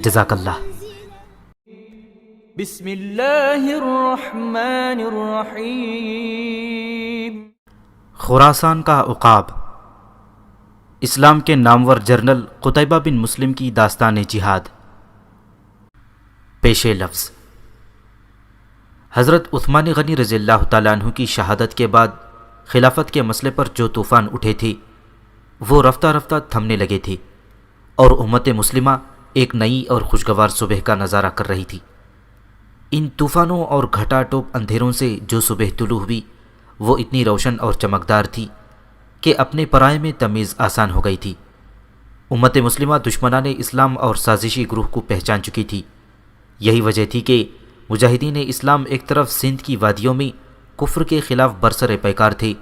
جزاک اللہ۔ بسم اللہ الرحمن الرحیم۔ خراسان کا عقاب، اسلام کے نامور جنرل قتیبہ بن مسلم کی داستان جہاد۔ پیش لفظ۔ حضرت عثمان غنی رضی اللہ تعالیٰ عنہ کی شہادت کے بعد خلافت کے مسئلے پر جو طوفان اٹھے تھے وہ رفتہ رفتہ تھمنے لگے تھے اور امت مسلمہ ایک نئی اور خوشگوار صبح کا نظارہ کر رہی تھی۔ ان طوفانوں اور گھٹا ٹوپ اندھیروں سے جو صبح طلوع ہوئی وہ اتنی روشن اور چمکدار تھی کہ اپنے پرائے میں تمیز آسان ہو گئی تھی۔ امت مسلمہ دشمنان اسلام اور سازشی گروہ کو پہچان چکی تھی۔ یہی وجہ تھی کہ مجاہدین اسلام ایک طرف سندھ کی وادیوں میں کفر کے خلاف برسر پیکار تھے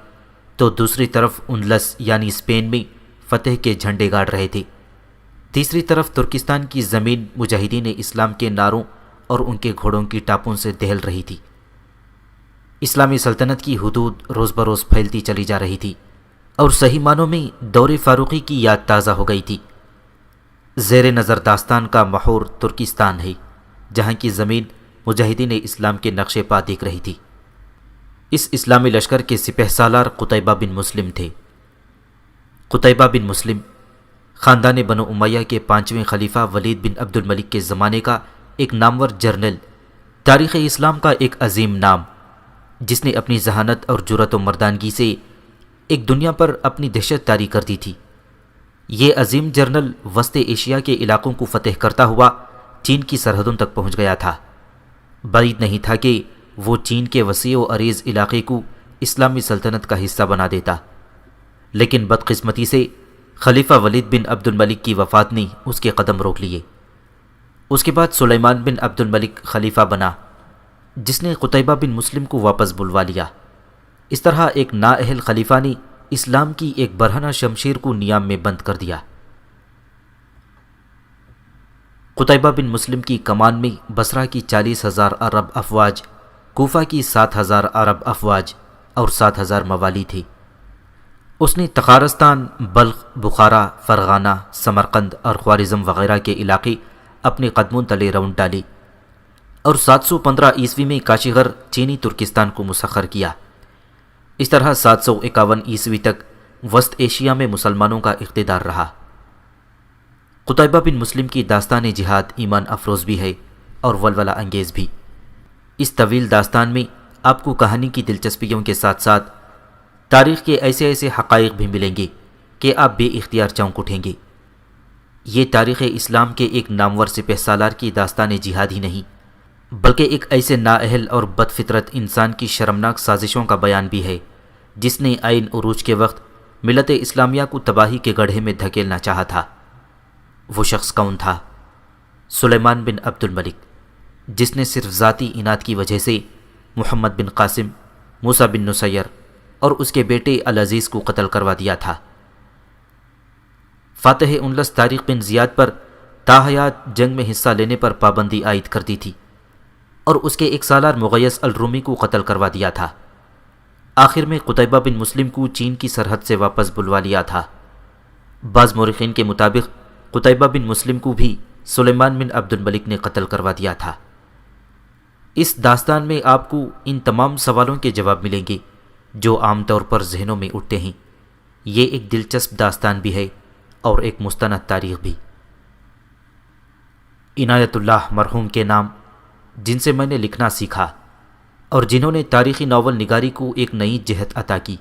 تو دوسری طرف اندلس یعنی اسپین میں فتح کے جھنڈے گاڑ رہے تھے۔ تیسری طرف ترکستان کی زمین مجاہدین اسلام کے نعروں اور ان کے گھوڑوں کی ٹاپوں سے دہل رہی تھی۔ اسلامی سلطنت کی حدود روز بروز پھیلتی چلی جا رہی تھی اور صحیح معنوں میں دور فاروقی کی یاد تازہ ہو گئی تھی۔ زیر نظر داستان کا محور ترکستان ہے جہاں کی زمین مجاہدین اسلام کے نقشے پا دیکھ رہی تھی۔ اس اسلامی لشکر کے سپہ سالار قتیبہ بن مسلم تھے۔ قتیبہ بن مسلم خاندان بنو امیہ کے 5ویں خلیفہ ولید بن عبد الملک کے زمانے کا ایک نامور جرنیل، تاریخ اسلام کا ایک عظیم نام، جس نے اپنی ذہانت اور جرأت و مردانگی سے ایک دنیا پر اپنی دہشت طاری کر دی تھی۔ یہ عظیم جرنل وسط ایشیا کے علاقوں کو فتح کرتا ہوا چین کی سرحدوں تک پہنچ گیا تھا۔ بعید نہیں تھا کہ وہ چین کے وسیع و عریض علاقے کو اسلامی سلطنت کا حصہ بنا دیتا، لیکن بدقسمتی سے خلیفہ ولید بن عبد الملک کی وفات نے اس کے قدم روک لیے۔ اس کے بعد سلیمان بن عبد الملک خلیفہ بنا جس نے قتیبہ بن مسلم کو واپس بلوا لیا۔ اس طرح ایک نااہل خلیفہ نے اسلام کی ایک برہنہ شمشیر کو نیام میں بند کر دیا۔ قتیبہ بن مسلم کی کمان میں بصرہ کی 40,000 عرب افواج، کوفہ کی 7,000 عرب افواج اور 7,000 موالی تھے۔ اس نے تخارستان، بلخ، بخارا، فرغانہ، سمرقند اور خوارزم وغیرہ کے علاقے اپنے قدموں تلے راؤنڈ ڈالے اور 715 عیسوی میں کاشغر چینی ترکستان کو مسخر کیا۔ اس طرح 751 عیسوی تک وسط ایشیا میں مسلمانوں کا اقتدار رہا۔ قتیبہ بن مسلم کی داستان جہاد ایمان افروز بھی ہے اور ولولہ انگیز بھی۔ اس طویل داستان میں آپ کو کہانی کی دلچسپیوں کے ساتھ ساتھ تاریخ کے ایسے ایسے حقائق بھی ملیں گے کہ آپ بے اختیار چونک اٹھیں گے۔ یہ تاریخ اسلام کے ایک نامور سپہ سالار کی داستان جہاد ہی نہیں بلکہ ایک ایسے نااہل اور بد فطرت انسان کی شرمناک سازشوں کا بیان بھی ہے جس نے عین عروج کے وقت ملت اسلامیہ کو تباہی کے گڑھے میں دھکیلنا چاہا تھا۔ وہ شخص کون تھا؟ سلیمان بن عبد الملک، جس نے صرف ذاتی اناد کی وجہ سے محمد بن قاسم، موسیٰ بن نصیر اور اس کے بیٹے العزیز کو قتل کروا دیا تھا۔ فاتح اندلس طارق بن زیاد پر تاحیات جنگ میں حصہ لینے پر پابندی عائد کر دی تھی اور اس کے ایک سالار مغیث الرومی کو قتل کروا دیا تھا۔ آخر میں قتیبہ بن مسلم کو چین کی سرحد سے واپس بلوا لیا تھا۔ بعض مورخین کے مطابق قتیبہ بن مسلم کو بھی سلیمان بن عبد الملک نے قتل کروا دیا تھا۔ اس داستان میں آپ کو ان تمام سوالوں کے جواب ملیں گے جو عام طور پر ذہنوں میں اٹھتے ہیں۔ یہ ایک دلچسپ داستان بھی ہے اور ایک مستند تاریخ بھی۔ عنایت اللہ مرحوم کے نام، جن سے میں نے لکھنا سیکھا اور جنہوں نے تاریخی ناول نگاری کو ایک نئی جہت عطا کی۔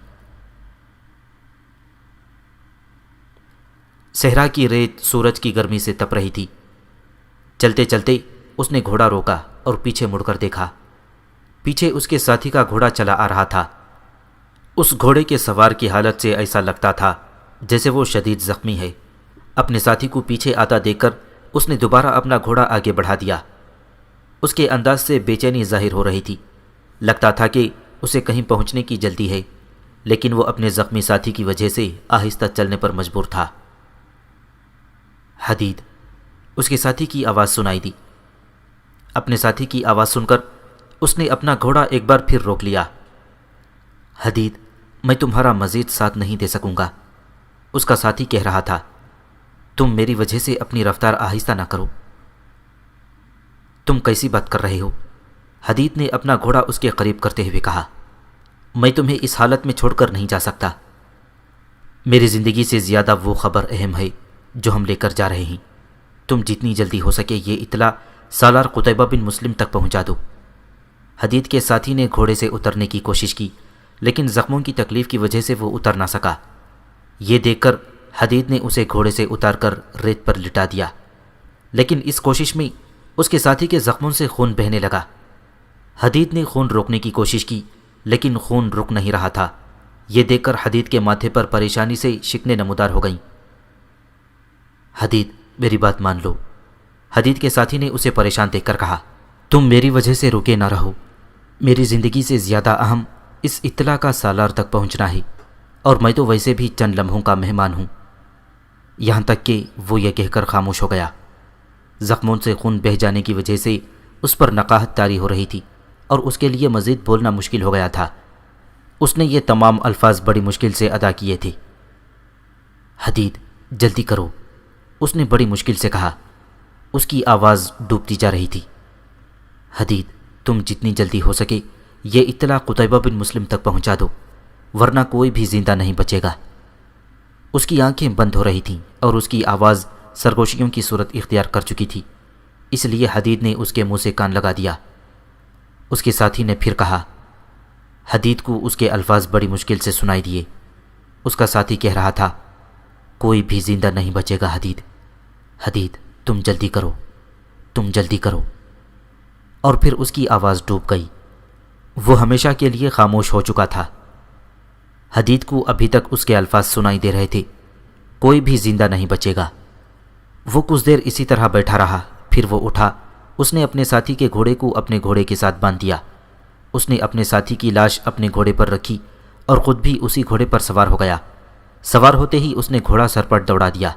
صحرا کی ریت سورج کی گرمی سے تپ رہی تھی۔ چلتے چلتے اس نے گھوڑا روکا اور پیچھے مڑ کر دیکھا۔ پیچھے اس کے ساتھی کا گھوڑا چلا آ رہا تھا۔ اس گھوڑے کے سوار کی حالت سے ایسا لگتا تھا جیسے وہ شدید زخمی ہے۔ اپنے ساتھی کو پیچھے آتا دیکھ کر اس نے دوبارہ اپنا گھوڑا آگے بڑھا دیا۔ اس کے انداز سے بے چینی ظاہر ہو رہی تھی۔ لگتا تھا کہ اسے کہیں پہنچنے کی جلدی ہے، لیکن وہ اپنے زخمی ساتھی کی وجہ سے آہستہ چلنے پر مجبور تھا۔ حدید، اس کے ساتھی کی آواز سنائی دی۔ اپنے ساتھی کی آواز سن کر اس نے اپنا گھوڑا ایک بار پھر روک لیا۔ حدید، میں تمہارا مزید ساتھ نہیں دے سکوں گا، اس کا ساتھی کہہ رہا تھا۔ تم میری وجہ سے اپنی رفتار آہستہ نہ کرو، تم کیسی بات کر رہے ہو؟ حدید نے اپنا گھوڑا اس کے قریب کرتے ہوئے کہا، میں تمہیں اس حالت میں چھوڑ کر نہیں جا سکتا۔ میری زندگی سے زیادہ وہ خبر اہم ہے جو ہم لے کر جا رہے ہیں۔ تم جتنی جلدی ہو سکے یہ اطلاع سالار قتیبہ بن مسلم تک پہنچا دو۔ حدید کے ساتھی نے گھوڑے سے اترنے کی کوشش کی، لیکن زخموں کی تکلیف کی وجہ سے وہ اتر نہ سکا۔ یہ دیکھ کر حدید نے اسے گھوڑے سے اتار کر ریت پر لٹا دیا، لیکن اس کوشش میں اس کے ساتھی کے زخموں سے خون بہنے لگا۔ حدید نے خون روکنے کی کوشش کی، لیکن خون رک نہیں رہا تھا۔ یہ دیکھ کر حدید کے ماتھے پر پریشانی سے شکنیں نمودار ہو گئیں۔ حدید، میری بات مان لو، حدید کے ساتھی نے اسے پریشان دیکھ کر کہا، تم میری وجہ سے رکے نہ رہو۔ میری زندگی سے زیادہ اہم اس اطلاع کا سالار تک پہنچنا ہے، اور میں تو ویسے بھی چند لمحوں کا مہمان ہوں۔ یہاں تک کہ وہ یہ کہہ کر خاموش ہو گیا۔ زخموں سے خون بہہ جانے کی وجہ سے اس پر نقاہت طاری ہو رہی تھی، اور اس کے لیے مزید بولنا مشکل ہو گیا تھا۔ اس نے یہ تمام الفاظ بڑی مشکل سے ادا کیے تھے۔ حدید، جلدی کرو، اس نے بڑی مشکل سے کہا۔ اس کی آواز ڈوبتی جا رہی تھی۔ حدید، تم جتنی جلدی ہو سکے یہ اطلاع قتیبہ بن مسلم تک پہنچا دو، ورنہ کوئی بھی زندہ نہیں بچے گا۔ اس کی آنکھیں بند ہو رہی تھیں اور اس کی آواز سرگوشیوں کی صورت اختیار کر چکی تھی، اس لیے حدید نے اس کے منہ سے کان لگا دیا۔ اس کے ساتھی نے پھر کہا۔ حدید کو اس کے الفاظ بڑی مشکل سے سنائی دیے۔ اس کا ساتھی کہہ رہا تھا، کوئی بھی زندہ نہیں بچے گا حدید، حدید تم جلدی کرو، تم جلدی کرو۔ اور پھر اس کی آواز ڈوب گئی۔ وہ ہمیشہ کے لیے خاموش ہو چکا تھا۔ حدید کو ابھی تک اس کے الفاظ سنائی دے رہے تھے، کوئی بھی زندہ نہیں بچے گا۔ وہ کچھ دیر اسی طرح بیٹھا رہا، پھر وہ اٹھا۔ اس نے اپنے ساتھی کے گھوڑے کو اپنے گھوڑے کے ساتھ باندھ دیا۔ اس نے اپنے ساتھی کی لاش اپنے گھوڑے پر رکھی اور خود بھی اسی گھوڑے پر سوار ہو گیا۔ سوار ہوتے ہی اس نے گھوڑا سر پر دوڑا دیا۔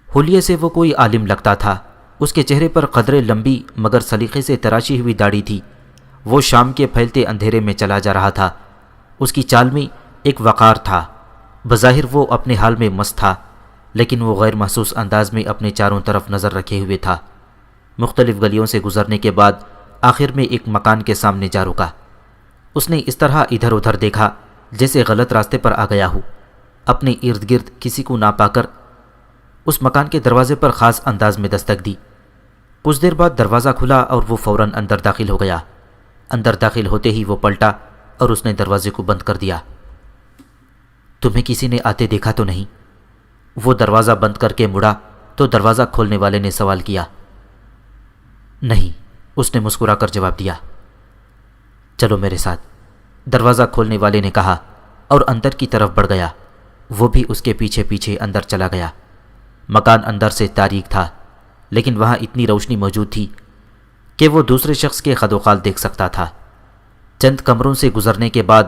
حلیے سے وہ کوئی عالم لگتا تھا۔ اس کے چہرے پر قدرے لمبی مگر سلیقے سے تراشی ہوئی داڑھی تھی۔ وہ شام کے پھیلتے اندھیرے میں چلا جا رہا تھا۔ اس کی چال میں ایک وقار تھا۔ بظاہر وہ اپنے حال میں مست تھا، لیکن وہ غیر محسوس انداز میں اپنے چاروں طرف نظر رکھے ہوئے تھا۔ مختلف گلیوں سے گزرنے کے بعد آخر میں ایک مکان کے سامنے جا رکا۔ اس نے اس طرح ادھر ادھر دیکھا جیسے غلط راستے پر آ گیا ہو۔ اپنے ارد گرد کسی کو نہ پا کر اس مکان کے دروازے پر خاص انداز میں دستک دی۔ کچھ دیر بعد دروازہ کھلا اور وہ فوراً اندر داخل ہو گیا۔ اندر داخل ہوتے ہی وہ پلٹا اور اس نے دروازے کو بند کر دیا۔ تمہیں کسی نے آتے دیکھا تو نہیں؟ وہ دروازہ بند کر کے مڑا تو دروازہ کھولنے والے نے سوال کیا۔ نہیں، اس نے مسکرا کر جواب دیا۔ چلو میرے ساتھ، دروازہ کھولنے والے نے کہا اور اندر کی طرف بڑھ گیا۔ وہ بھی اس کے پیچھے پیچھے اندر چلا گیا۔ مکان اندر سے تاریک تھا، لیکن وہاں اتنی روشنی موجود تھی کہ وہ دوسرے شخص کے خد و خال دیکھ سکتا تھا۔ چند کمروں سے گزرنے کے بعد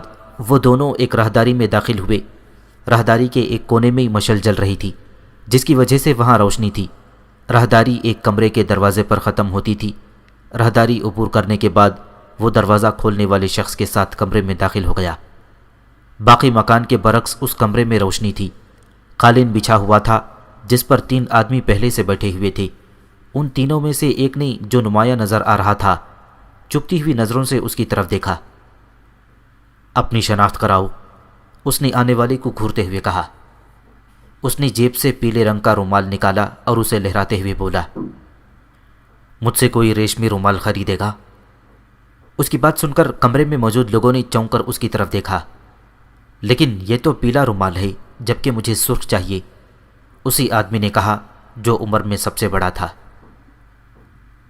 وہ دونوں ایک راہداری میں داخل ہوئے۔ راہداری کے ایک کونے میں مشعل جل رہی تھی، جس کی وجہ سے وہاں روشنی تھی۔ راہداری ایک کمرے کے دروازے پر ختم ہوتی تھی۔ راہداری عبور کرنے کے بعد وہ دروازہ کھولنے والے شخص کے ساتھ کمرے میں داخل ہو گیا۔ باقی مکان کے برعکس اس کمرے میں روشنی تھی۔ قالین بچھا ہوا تھا جس پر 3 آدمی پہلے سے بیٹھے ہوئے تھے۔ ان تینوں میں سے ایک نے جو نمایاں نظر آ رہا تھا چپتی ہوئی نظروں سے اس کی طرف دیکھا۔ اپنی شناخت کراؤ، اس نے آنے والے کو گھورتے ہوئے کہا۔ اس نے جیب سے پیلے رنگ کا رومال نکالا اور اسے لہراتے ہوئے بولا، مجھ سے کوئی ریشمی رومال خریدے گا؟ اس کی بات سن کر کمرے میں موجود لوگوں نے چونک کر اس کی طرف دیکھا۔ لیکن یہ تو پیلا رومال ہے، جبکہ مجھے سرخ چاہیے، اسی آدمی نے کہا جو عمر میں سب سے بڑا تھا۔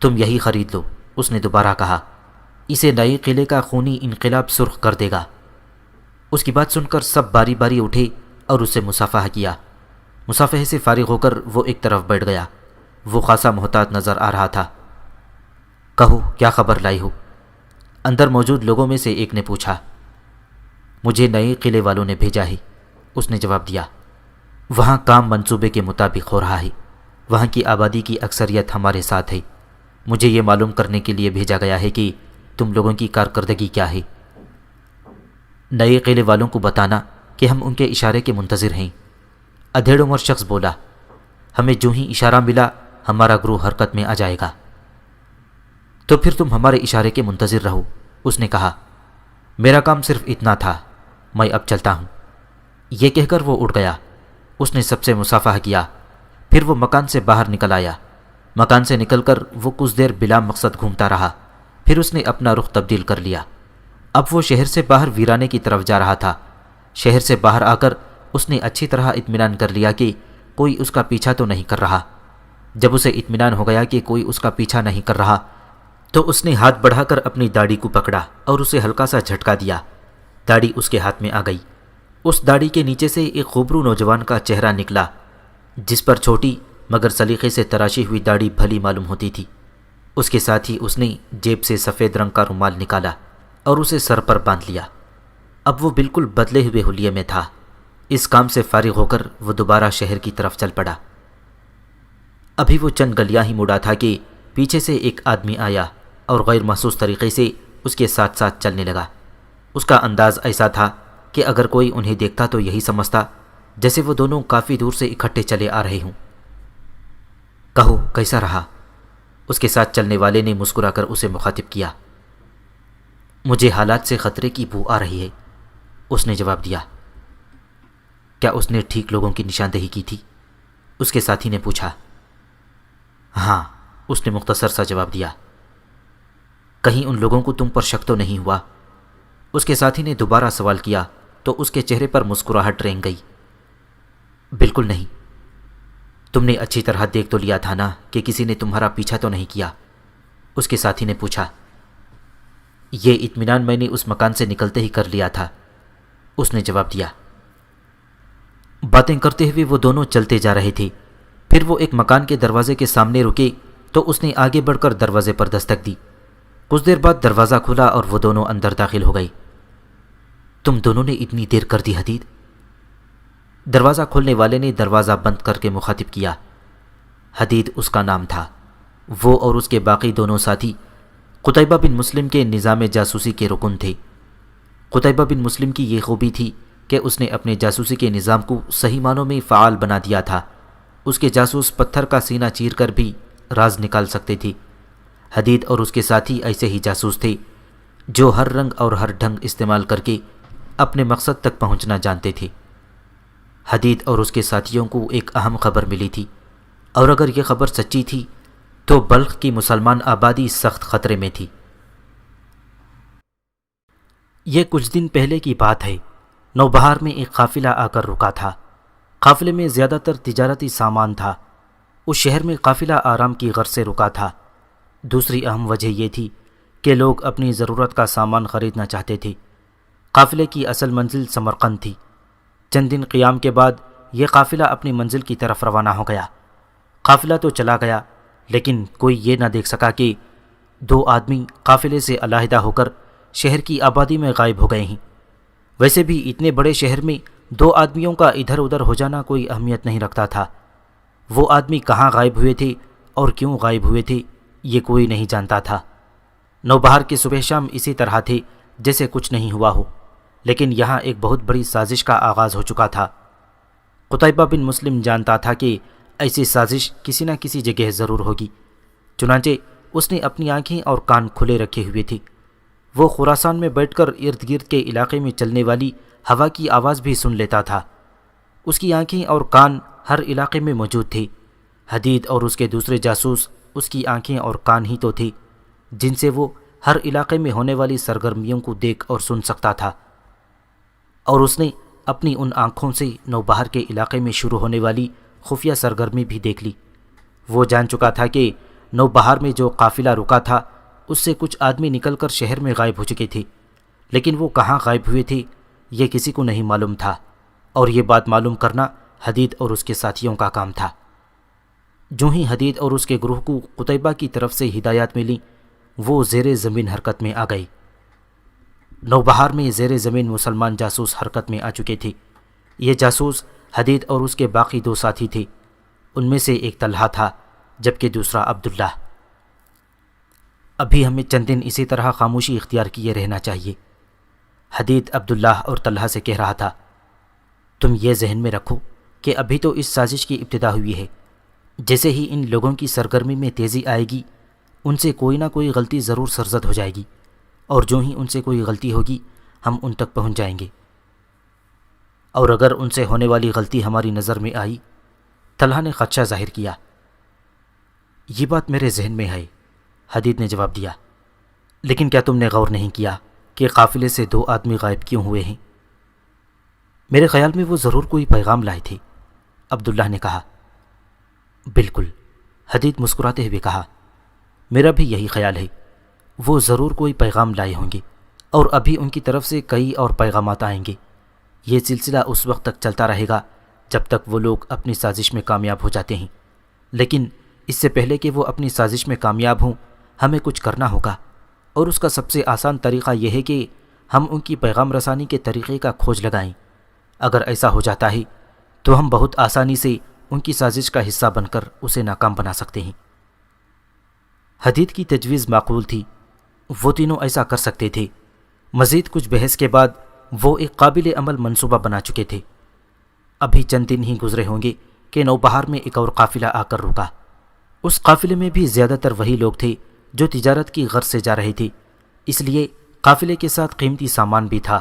تم یہی خرید لو، اس نے دوبارہ کہا، اسے نئے قلعے کا خونی انقلاب سرخ کر دے گا۔ اس کی بات سن کر سب باری باری اٹھے اور اس سے مصافحہ کیا۔ مصافحے سے فارغ ہو کر وہ ایک طرف بیٹھ گیا۔ وہ خاصا محتاط نظر آ رہا تھا۔ کہو کیا خبر لائی ہو؟ اندر موجود لوگوں میں سے ایک نے پوچھا۔ مجھے نئے قلعے والوں نے بھیجا ہے، اس نے جواب دیا۔ وہاں کام منصوبے کے مطابق ہو رہا ہے۔ وہاں کی آبادی کی اکثریت ہمارے ساتھ ہے۔ مجھے یہ معلوم کرنے کے لیے بھیجا گیا ہے کہ تم لوگوں کی کارکردگی کیا ہے۔ نئے قلعے والوں کو بتانا کہ ہم ان کے اشارے کے منتظر ہیں۔ ادھیڑ عمر شخص بولا، ہمیں جو ہی اشارہ ملا ہمارا گروہ حرکت میں آ جائے گا۔ تو پھر تم ہمارے اشارے کے منتظر رہو، اس نے کہا۔ میرا کام صرف اتنا تھا، میں اب چلتا ہوں۔ یہ کہہ کر وہ اٹھ گیا۔ اس نے سب سے مصافحہ کیا، پھر وہ مکان سے باہر نکل آیا۔ مکان سے نکل کر وہ کچھ دیر بلا مقصد گھومتا رہا، پھر اس نے اپنا رخ تبدیل کر لیا۔ اب وہ شہر سے باہر ویرانے کی طرف جا رہا تھا۔ شہر سے باہر آ کر اس نے اچھی طرح اطمینان کر لیا کہ کوئی اس کا پیچھا تو نہیں کر رہا۔ جب اسے اطمینان ہو گیا کہ کوئی اس کا پیچھا نہیں کر رہا تو اس نے ہاتھ بڑھا کر اپنی داڑھی کو پکڑا اور اسے ہلکا سا جھٹکا دیا۔ داڑھی اس کے ہاتھ میں آ گئی۔ اس داڑھی کے نیچے سے ایک خوبرو نوجوان کا چہرہ نکلا، جس پر چھوٹی مگر سلیقے سے تراشی ہوئی داڑھی بھلی معلوم ہوتی تھی۔ اس کے ساتھ ہی اس نے جیب سے سفید رنگ کا رومال نکالا اور اسے سر پر باندھ لیا۔ اب وہ بالکل بدلے ہوئے حلیے میں تھا۔ اس کام سے فارغ ہو کر وہ دوبارہ شہر کی طرف چل پڑا۔ ابھی وہ چند گلیاں ہی مڑا تھا کہ پیچھے سے ایک آدمی آیا اور غیر محسوس طریقے سے اس کے ساتھ ساتھ چلنے لگا۔ اس کا انداز ایسا تھا کہ اگر کوئی انہیں دیکھتا تو یہی سمجھتا جیسے وہ دونوں کافی دور سے اکٹھے چلے آ رہے ہوں۔ کہو کیسا رہا؟ اس کے ساتھ چلنے والے نے مسکرا کر اسے مخاطب کیا۔ مجھے حالات سے خطرے کی بو آ رہی ہے، اس نے جواب دیا۔ کیا اس نے ٹھیک لوگوں کی نشاندہی کی تھی؟ اس کے ساتھی نے پوچھا۔ ہاں، اس نے مختصر سا جواب دیا۔ کہیں ان لوگوں کو تم پر شک تو نہیں ہوا؟ اس کے ساتھی نے دوبارہ سوال کیا تو اس کے چہرے پر مسکراہٹ رنگ گئی۔ بالکل نہیں۔ تم نے اچھی طرح دیکھ تو لیا تھا نا کہ کسی نے تمہارا پیچھا تو نہیں کیا؟ اس کے ساتھی نے پوچھا۔ یہ اطمینان میں نے اس مکان سے نکلتے ہی کر لیا تھا، اس نے جواب دیا۔ باتیں کرتے ہوئے وہ دونوں چلتے جا رہے تھے۔ پھر وہ ایک مکان کے دروازے کے سامنے رکے تو اس نے آگے بڑھ کر دروازے پر دستک دی۔ کچھ دیر بعد دروازہ کھلا اور وہ دونوں اندر داخل ہو گئے۔ تم دونوں نے اتنی دیر کر دی حدید؟ دروازہ کھولنے والے نے دروازہ بند کر کے مخاطب کیا۔ حدید اس کا نام تھا۔ وہ اور اس کے باقی دونوں ساتھی قتیبہ بن مسلم کے نظام جاسوسی کے رکن تھے۔ قتیبہ بن مسلم کی یہ خوبی تھی کہ اس نے اپنے جاسوسی کے نظام کو صحیح معنوں میں فعال بنا دیا تھا۔ اس کے جاسوس پتھر کا سینہ چیر کر بھی راز نکال سکتے تھے۔ حدید اور اس کے ساتھی ایسے ہی جاسوس تھے جو ہر رنگ اور ہر ڈھنگ استعمال کر کے اپنے مقصد تک پہنچنا جانتے تھے۔ حدید اور اس کے ساتھیوں کو ایک اہم خبر ملی تھی، اور اگر یہ خبر سچی تھی تو بلخ کی مسلمان آبادی سخت خطرے میں تھی۔ یہ کچھ دن پہلے کی بات ہے۔ نوبہار میں ایک قافلہ آ کر رکا تھا۔ قافلے میں زیادہ تر تجارتی سامان تھا۔ اس شہر میں قافلہ آرام کی غرض سے رکا تھا۔ دوسری اہم وجہ یہ تھی کہ لوگ اپنی ضرورت کا سامان خریدنا چاہتے تھے۔ قافلے کی اصل منزل سمرقند تھی۔ چند دن قیام کے بعد یہ قافلہ اپنی منزل کی طرف روانہ ہو گیا۔ قافلہ تو چلا گیا، لیکن کوئی یہ نہ دیکھ سکا کہ دو آدمی قافلے سے علیحدہ ہو کر شہر کی آبادی میں غائب ہو گئے ہیں۔ ویسے بھی اتنے بڑے شہر میں دو آدمیوں کا ادھر ادھر ہو جانا کوئی اہمیت نہیں رکھتا تھا۔ وہ آدمی کہاں غائب ہوئے تھے اور کیوں غائب ہوئے تھے یہ کوئی نہیں جانتا تھا۔ نوبہار کے صبح شام اسی طرح تھے جیسے کچھ نہیں ہوا ہو، لیکن یہاں ایک بہت بڑی سازش کا آغاز ہو چکا تھا۔ قتیبہ بن مسلم جانتا تھا کہ ایسی سازش کسی نہ کسی جگہ ضرور ہوگی، چنانچہ اس نے اپنی آنکھیں اور کان کھلے رکھے ہوئے تھے۔ وہ خراسان میں بیٹھ کر ارد گرد کے علاقے میں چلنے والی ہوا کی آواز بھی سن لیتا تھا۔ اس کی آنکھیں اور کان ہر علاقے میں موجود تھے۔ حدید اور اس کے دوسرے جاسوس اس کی آنکھیں اور کان ہی تو تھے جن سے وہ ہر علاقے میں ہونے والی سرگرمیوں کو دیکھ اور سن سکتا تھا، اور اس نے اپنی ان آنکھوں سے نوبہار کے علاقے میں شروع ہونے والی خفیہ سرگرمی بھی دیکھ لی۔ وہ جان چکا تھا کہ نوبہار میں جو قافلہ رکا تھا اس سے کچھ آدمی نکل کر شہر میں غائب ہو چکے تھے، لیکن وہ کہاں غائب ہوئے تھے یہ کسی کو نہیں معلوم تھا، اور یہ بات معلوم کرنا حدید اور اس کے ساتھیوں کا کام تھا۔ جو ہی حدید اور اس کے گروہ کو قتیبہ کی طرف سے ہدایات ملی، وہ زیر زمین حرکت میں آ گئے۔ نوبہار میں زیر زمین مسلمان جاسوس حرکت میں آ چکے تھے۔ یہ جاسوس حدید اور اس کے باقی دو ساتھی تھے۔ ان میں سے ایک طلحہ تھا جبکہ دوسرا عبداللہ۔ ابھی ہمیں چند دن اسی طرح خاموشی اختیار کیے رہنا چاہیے، حدید عبداللہ اور طلحہ سے کہہ رہا تھا۔ تم یہ ذہن میں رکھو کہ ابھی تو اس سازش کی ابتدا ہوئی ہے، جیسے ہی ان لوگوں کی سرگرمی میں تیزی آئے گی ان سے کوئی نہ کوئی غلطی ضرور سرزد ہو جائے گی، اور جو ہی ان سے کوئی غلطی ہوگی ہم ان تک پہنچ جائیں گے، اور اگر ان سے ہونے والی غلطی ہماری نظر میں آئی، طلحہ نے خدشہ ظاہر کیا۔ یہ بات میرے ذہن میں ہے، حدید نے جواب دیا، لیکن کیا تم نے غور نہیں کیا کہ قافلے سے 2 آدمی غائب کیوں ہوئے ہیں؟ میرے خیال میں وہ ضرور کوئی پیغام لائے تھے، عبداللہ نے کہا۔ بالکل، حدید مسکراتے ہوئے کہا، میرا بھی یہی خیال ہے، وہ ضرور کوئی پیغام لائے ہوں گے، اور ابھی ان کی طرف سے کئی اور پیغامات آئیں گے۔ یہ سلسلہ اس وقت تک چلتا رہے گا جب تک وہ لوگ اپنی سازش میں کامیاب ہو جاتے ہیں، لیکن اس سے پہلے کہ وہ اپنی سازش میں کامیاب ہوں ہمیں کچھ کرنا ہوگا، اور اس کا سب سے آسان طریقہ یہ ہے کہ ہم ان کی پیغام رسانی کے طریقے کا کھوج لگائیں۔ اگر ایسا ہو جاتا ہے تو ہم بہت آسانی سے ان کی سازش کا حصہ بن کر اسے ناکام بنا سکتے ہیں۔ حدید کی تجویز معقول تھی، وہ تینوں ایسا کر سکتے تھے۔ مزید کچھ بحث کے بعد وہ ایک قابل عمل منصوبہ بنا چکے تھے۔ ابھی چند دن ہی گزرے ہوں گے کہ نوبہار میں ایک اور قافلہ آ کر رکا۔ اس قافلے میں بھی زیادہ تر وہی لوگ تھے جو تجارت کی غرض سے جا رہے تھے، اس لیے قافلے کے ساتھ قیمتی سامان بھی تھا،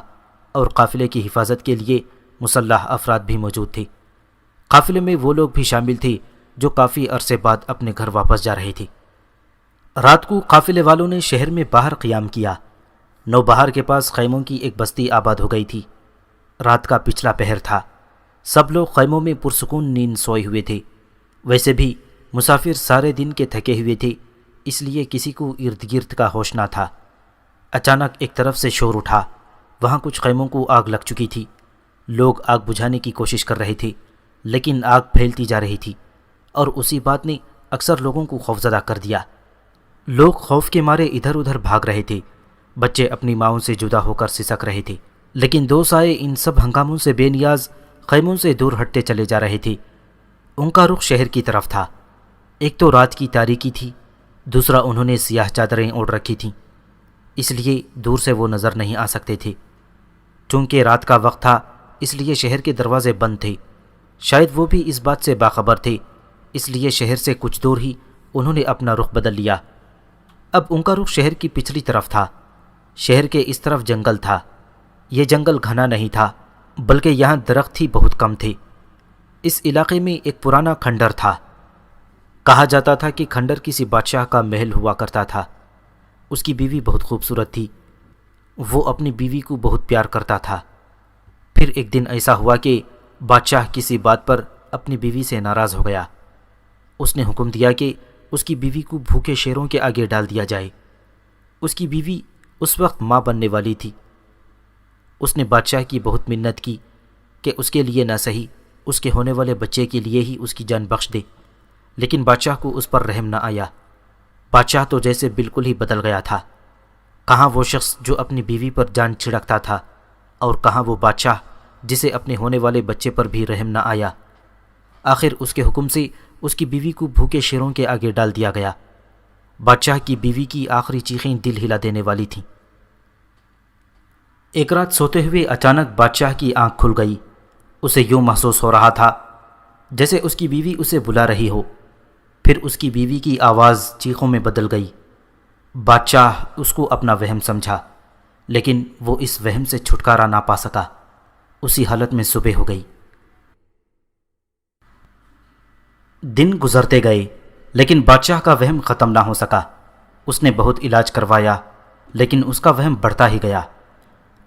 اور قافلے کی حفاظت کے لیے مسلح افراد بھی موجود تھے۔ قافلے میں وہ لوگ بھی شامل تھے جو کافی عرصے بعد اپنے گھر واپس جا رہے تھے۔ رات کو قافلے والوں نے شہر میں باہر قیام کیا۔ نوبہار کے پاس خیموں کی ایک بستی آباد ہو گئی تھی۔ رات کا پچھلا پہر تھا، سب لوگ خیموں میں پرسکون نیند سوئے ہوئے تھے۔ ویسے بھی مسافر سارے دن کے تھکے ہوئے تھے، اس لیے کسی کو ارد گرد کا ہوش نہ تھا۔ اچانک ایک طرف سے شور اٹھا، وہاں کچھ خیموں کو آگ لگ چکی تھی۔ لوگ آگ بجھانے کی کوشش کر رہے تھے، لیکن آگ پھیلتی جا رہی تھی، اور اسی بات نے اکثر لوگوں کو خوفزدہ کر دیا۔ لوگ خوف کے مارے ادھر ادھر بھاگ رہے تھے، بچے اپنی ماؤں سے جدا ہو کر سسک رہے تھے، لیکن 2 سائے ان سب ہنگاموں سے بے نیاز خیموں سے دور ہٹتے چلے جا رہے تھے۔ ان کا رخ شہر کی طرف تھا۔ ایک تو رات کی تاریکی تھی، دوسرا انہوں نے سیاہ چادریں اوڑھ رکھی تھیں، اس لیے دور سے وہ نظر نہیں آ سکتے تھے۔ چونکہ رات کا وقت تھا اس لیے شہر کے دروازے بند تھے۔ شاید وہ بھی اس بات سے باخبر تھے، اس لیے شہر سے کچھ دور ہی انہوں نے اپنا رخ بدل لیا۔ اب ان کا رخ شہر کی پچھلی طرف تھا۔ شہر کے اس طرف جنگل تھا۔ یہ جنگل گھنا نہیں تھا، بلکہ یہاں درخت ہی بہت کم تھے۔ اس علاقے میں ایک پرانا کھنڈر تھا۔ کہا جاتا تھا کہ کھنڈر کسی بادشاہ کا محل ہوا کرتا تھا۔ اس کی بیوی بہت خوبصورت تھی، وہ اپنی بیوی کو بہت پیار کرتا تھا۔ پھر ایک دن ایسا ہوا کہ بادشاہ کسی بات پر اپنی بیوی سے ناراض ہو گیا۔ اس نے حکم دیا کہ اس کی بیوی کو بھوکے شیروں کے آگے ڈال دیا جائے۔ اس کی بیوی اس وقت ماں بننے والی تھی۔ اس نے بادشاہ کی بہت منت کی کہ اس کے لیے نہ صحیح اس کے ہونے والے بچے کے لیے ہی اس کی جان بخش دے، لیکن بادشاہ کو اس پر رحم نہ آیا۔ بادشاہ تو جیسے بالکل ہی بدل گیا تھا۔ کہاں وہ شخص جو اپنی بیوی پر جان چھڑکتا تھا، اور کہاں وہ بادشاہ جسے اپنے ہونے والے بچے پر بھی رحم نہ آیا۔ آخر اس کے حکم سے اس کی بیوی کو بھوکے شیروں کے آگے ڈال دیا گیا۔ بادشاہ کی بیوی کی آخری چیخیں دل ہلا دینے والی تھیں۔ ایک رات سوتے ہوئے اچانک بادشاہ کی آنکھ کھل گئی۔ اسے یوں محسوس ہو رہا تھا جیسے اس کی بیوی اسے بلا رہی ہو۔ پھر اس کی بیوی کی آواز چیخوں میں بدل گئی۔ بادشاہ اس کو اپنا وہم سمجھا، لیکن وہ اس وہم سے چھٹکارا نہ پا سکا۔ اسی حالت میں صبح ہو گئی۔ دن گزرتے گئے، لیکن بادشاہ کا وہم ختم نہ ہو سکا۔ اس نے بہت علاج کروایا، لیکن اس کا وہم بڑھتا ہی گیا۔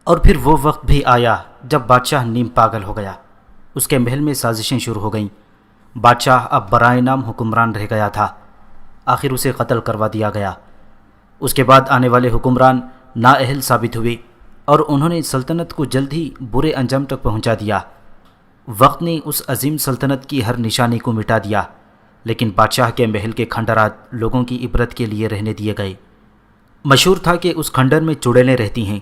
اور پھر وہ وقت بھی آیا جب بادشاہ نیم پاگل ہو گیا۔ اس کے محل میں سازشیں شروع ہو گئیں۔ بادشاہ اب برائے نام حکمران رہ گیا تھا۔ آخر اسے قتل کروا دیا گیا۔ اس کے بعد آنے والے حکمران نااہل ثابت ہوئے، اور انہوں نے سلطنت کو جلد ہی برے انجام تک پہنچا دیا۔ وقت نے اس عظیم سلطنت کی ہر نشانی کو مٹا دیا، لیکن بادشاہ کے محل کے کھنڈرات لوگوں کی عبرت کے لیے رہنے دیے گئے۔ مشہور تھا کہ اس کھنڈر میں چڑیلیں رہتی ہیں۔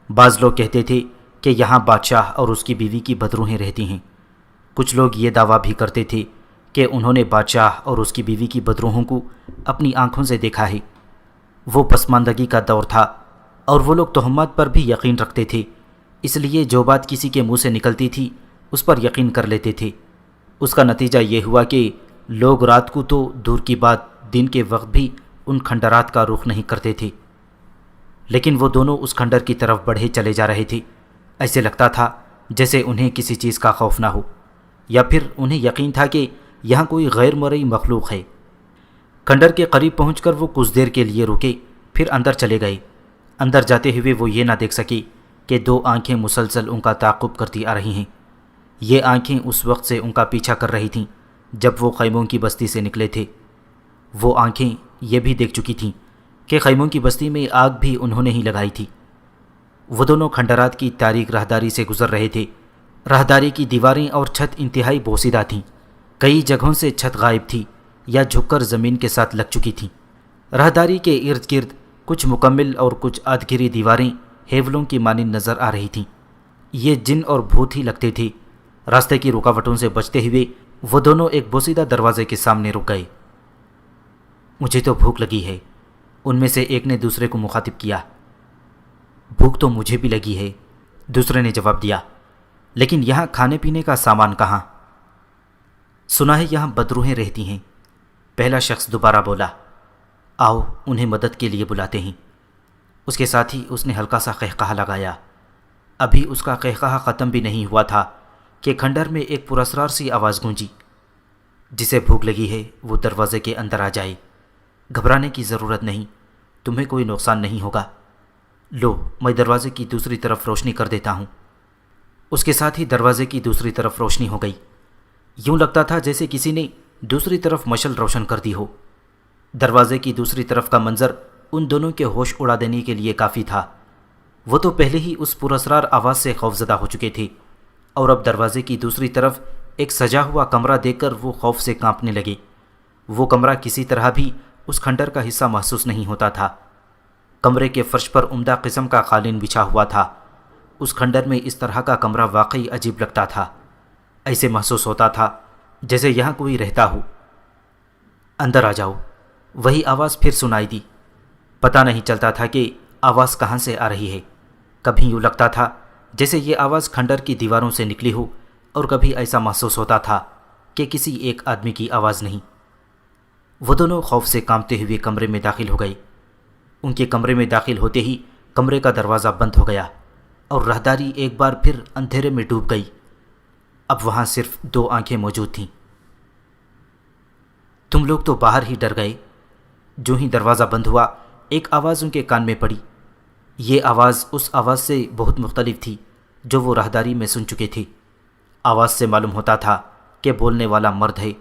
بعض لوگ کہتے تھے کہ یہاں بادشاہ اور اس کی بیوی کی بدروہیں رہتی ہیں۔ کچھ لوگ یہ دعویٰ بھی کرتے تھے کہ انہوں نے بادشاہ اور اس کی بیوی کی بدروہوں کو اپنی آنکھوں سے دیکھا ہے۔ وہ پسماندگی کا دور تھا، اور وہ لوگ تہمات پر بھی یقین رکھتے تھے، اس لیے جو بات کسی کے منہ سے نکلتی تھی اس پر یقین کر لیتے تھے۔ اس کا نتیجہ یہ ہوا کہ لوگ رات کو تو دور کی بات دن کے وقت بھی ان کھنڈرات کا رخ نہیں کرتے تھے، لیکن وہ دونوں اس کھنڈر کی طرف بڑھے چلے جا رہے تھے۔ ایسے لگتا تھا جیسے انہیں کسی چیز کا خوف نہ ہو، یا پھر انہیں یقین تھا کہ یہاں کوئی غیر مرئی مخلوق ہے۔ کھنڈر کے قریب پہنچ کر وہ کچھ دیر کے لیے رکے، پھر اندر چلے گئے۔ اندر جاتے ہوئے وہ یہ نہ دیکھ سکی کہ دو آنکھیں مسلسل ان کا تعاقب کرتی آ رہی ہیں۔ یہ آنکھیں اس وقت سے ان کا پیچھا کر رہی تھیں جب وہ خیموں کی بستی سے نکلے تھے۔ وہ آنکھیں یہ بھی دیکھ چکی تھیں کہ خیموں کی بستی میں آگ بھی انہوں نے ہی لگائی تھی۔ وہ دونوں کھنڈرات کی تاریک راہداری سے گزر رہے تھے۔ راہداری کی دیواریں اور چھت انتہائی بوسیدہ تھیں، کئی جگہوں سے چھت غائب تھی یا جھک کر زمین کے ساتھ لگ چکی تھیں۔ راہداری کے ارد گرد کچھ مکمل اور کچھ آدھگری دیواریں ہیولوں کی مانند نظر آ رہی تھیں۔ یہ جن اور بھوت ہی لگتے تھے۔ راستے کی رکاوٹوں سے بچتے ہوئے وہ دونوں ایک بوسیدہ دروازے کے سامنے رک گئے۔ مجھے تو بھوک لگی ہے، ان میں سے ایک نے دوسرے کو مخاطب کیا۔ بھوک تو مجھے بھی لگی ہے، دوسرے نے جواب دیا، لیکن یہاں کھانے پینے کا سامان کہاں؟ سنا ہے یہاں بدروحیں رہتی ہیں، پہلا شخص دوبارہ بولا۔ آؤ انہیں مدد کے لیے بلاتے ہیں۔ اس کے ساتھ ہی اس نے ہلکا سا قہقہہ لگایا۔ ابھی اس کا قہقہہ ختم بھی نہیں ہوا تھا کہ کھنڈر میں ایک پراسرار سی آواز گونجی۔ جسے بھوک لگی ہے وہ دروازے کے اندر آ جائے، گھبرانے کی ضرورت نہیں، تمہیں کوئی نقصان نہیں ہوگا۔ لو میں دروازے کی دوسری طرف روشنی کر دیتا ہوں۔ اس کے ساتھ ہی دروازے کی دوسری طرف روشنی ہو گئی۔ یوں لگتا تھا جیسے کسی نے دوسری طرف مشعل روشن کر دی ہو۔ دروازے کی دوسری طرف کا منظر ان دونوں کے ہوش اڑا دینے کے لیے کافی تھا۔ وہ تو پہلے ہی اس پراسرار آواز سے خوفزدہ ہو چکے تھے، اور اب دروازے کی دوسری طرف ایک سجا ہوا کمرہ دیکھ کر وہ خوف سے کانپنے لگے۔ وہ کمرہ کسی طرح بھی اس کھنڈر کا حصہ محسوس نہیں ہوتا تھا۔ کمرے کے فرش پر عمدہ قسم کا قالین بچھا ہوا تھا۔ اس کھنڈر میں اس طرح کا کمرہ واقعی عجیب لگتا تھا۔ ایسے محسوس ہوتا تھا جیسے یہاں کوئی رہتا ہو۔ اندر آ جاؤ، وہی آواز پھر سنائی دی۔ پتہ نہیں چلتا تھا کہ آواز کہاں سے آ رہی ہے۔ کبھی یوں لگتا تھا جیسے یہ آواز کھنڈر کی دیواروں سے نکلی ہو، اور کبھی ایسا محسوس ہوتا تھا کہ کسی ایک آدمی کی آواز نہیں۔ وہ دونوں خوف سے کانپتے ہوئے کمرے میں داخل ہو گئے۔ ان کے کمرے میں داخل ہوتے ہی کمرے کا دروازہ بند ہو گیا، اور راہداری ایک بار پھر اندھیرے میں ڈوب گئی۔ اب وہاں صرف دو آنکھیں موجود تھیں۔ تم لوگ تو باہر ہی ڈر گئے۔ جو ہی دروازہ بند ہوا ایک آواز ان کے کان میں پڑی۔ یہ آواز اس آواز سے بہت مختلف تھی جو وہ راہداری میں سن چکے تھے۔ آواز سے معلوم ہوتا تھا کہ بولنے والا مرد ہے،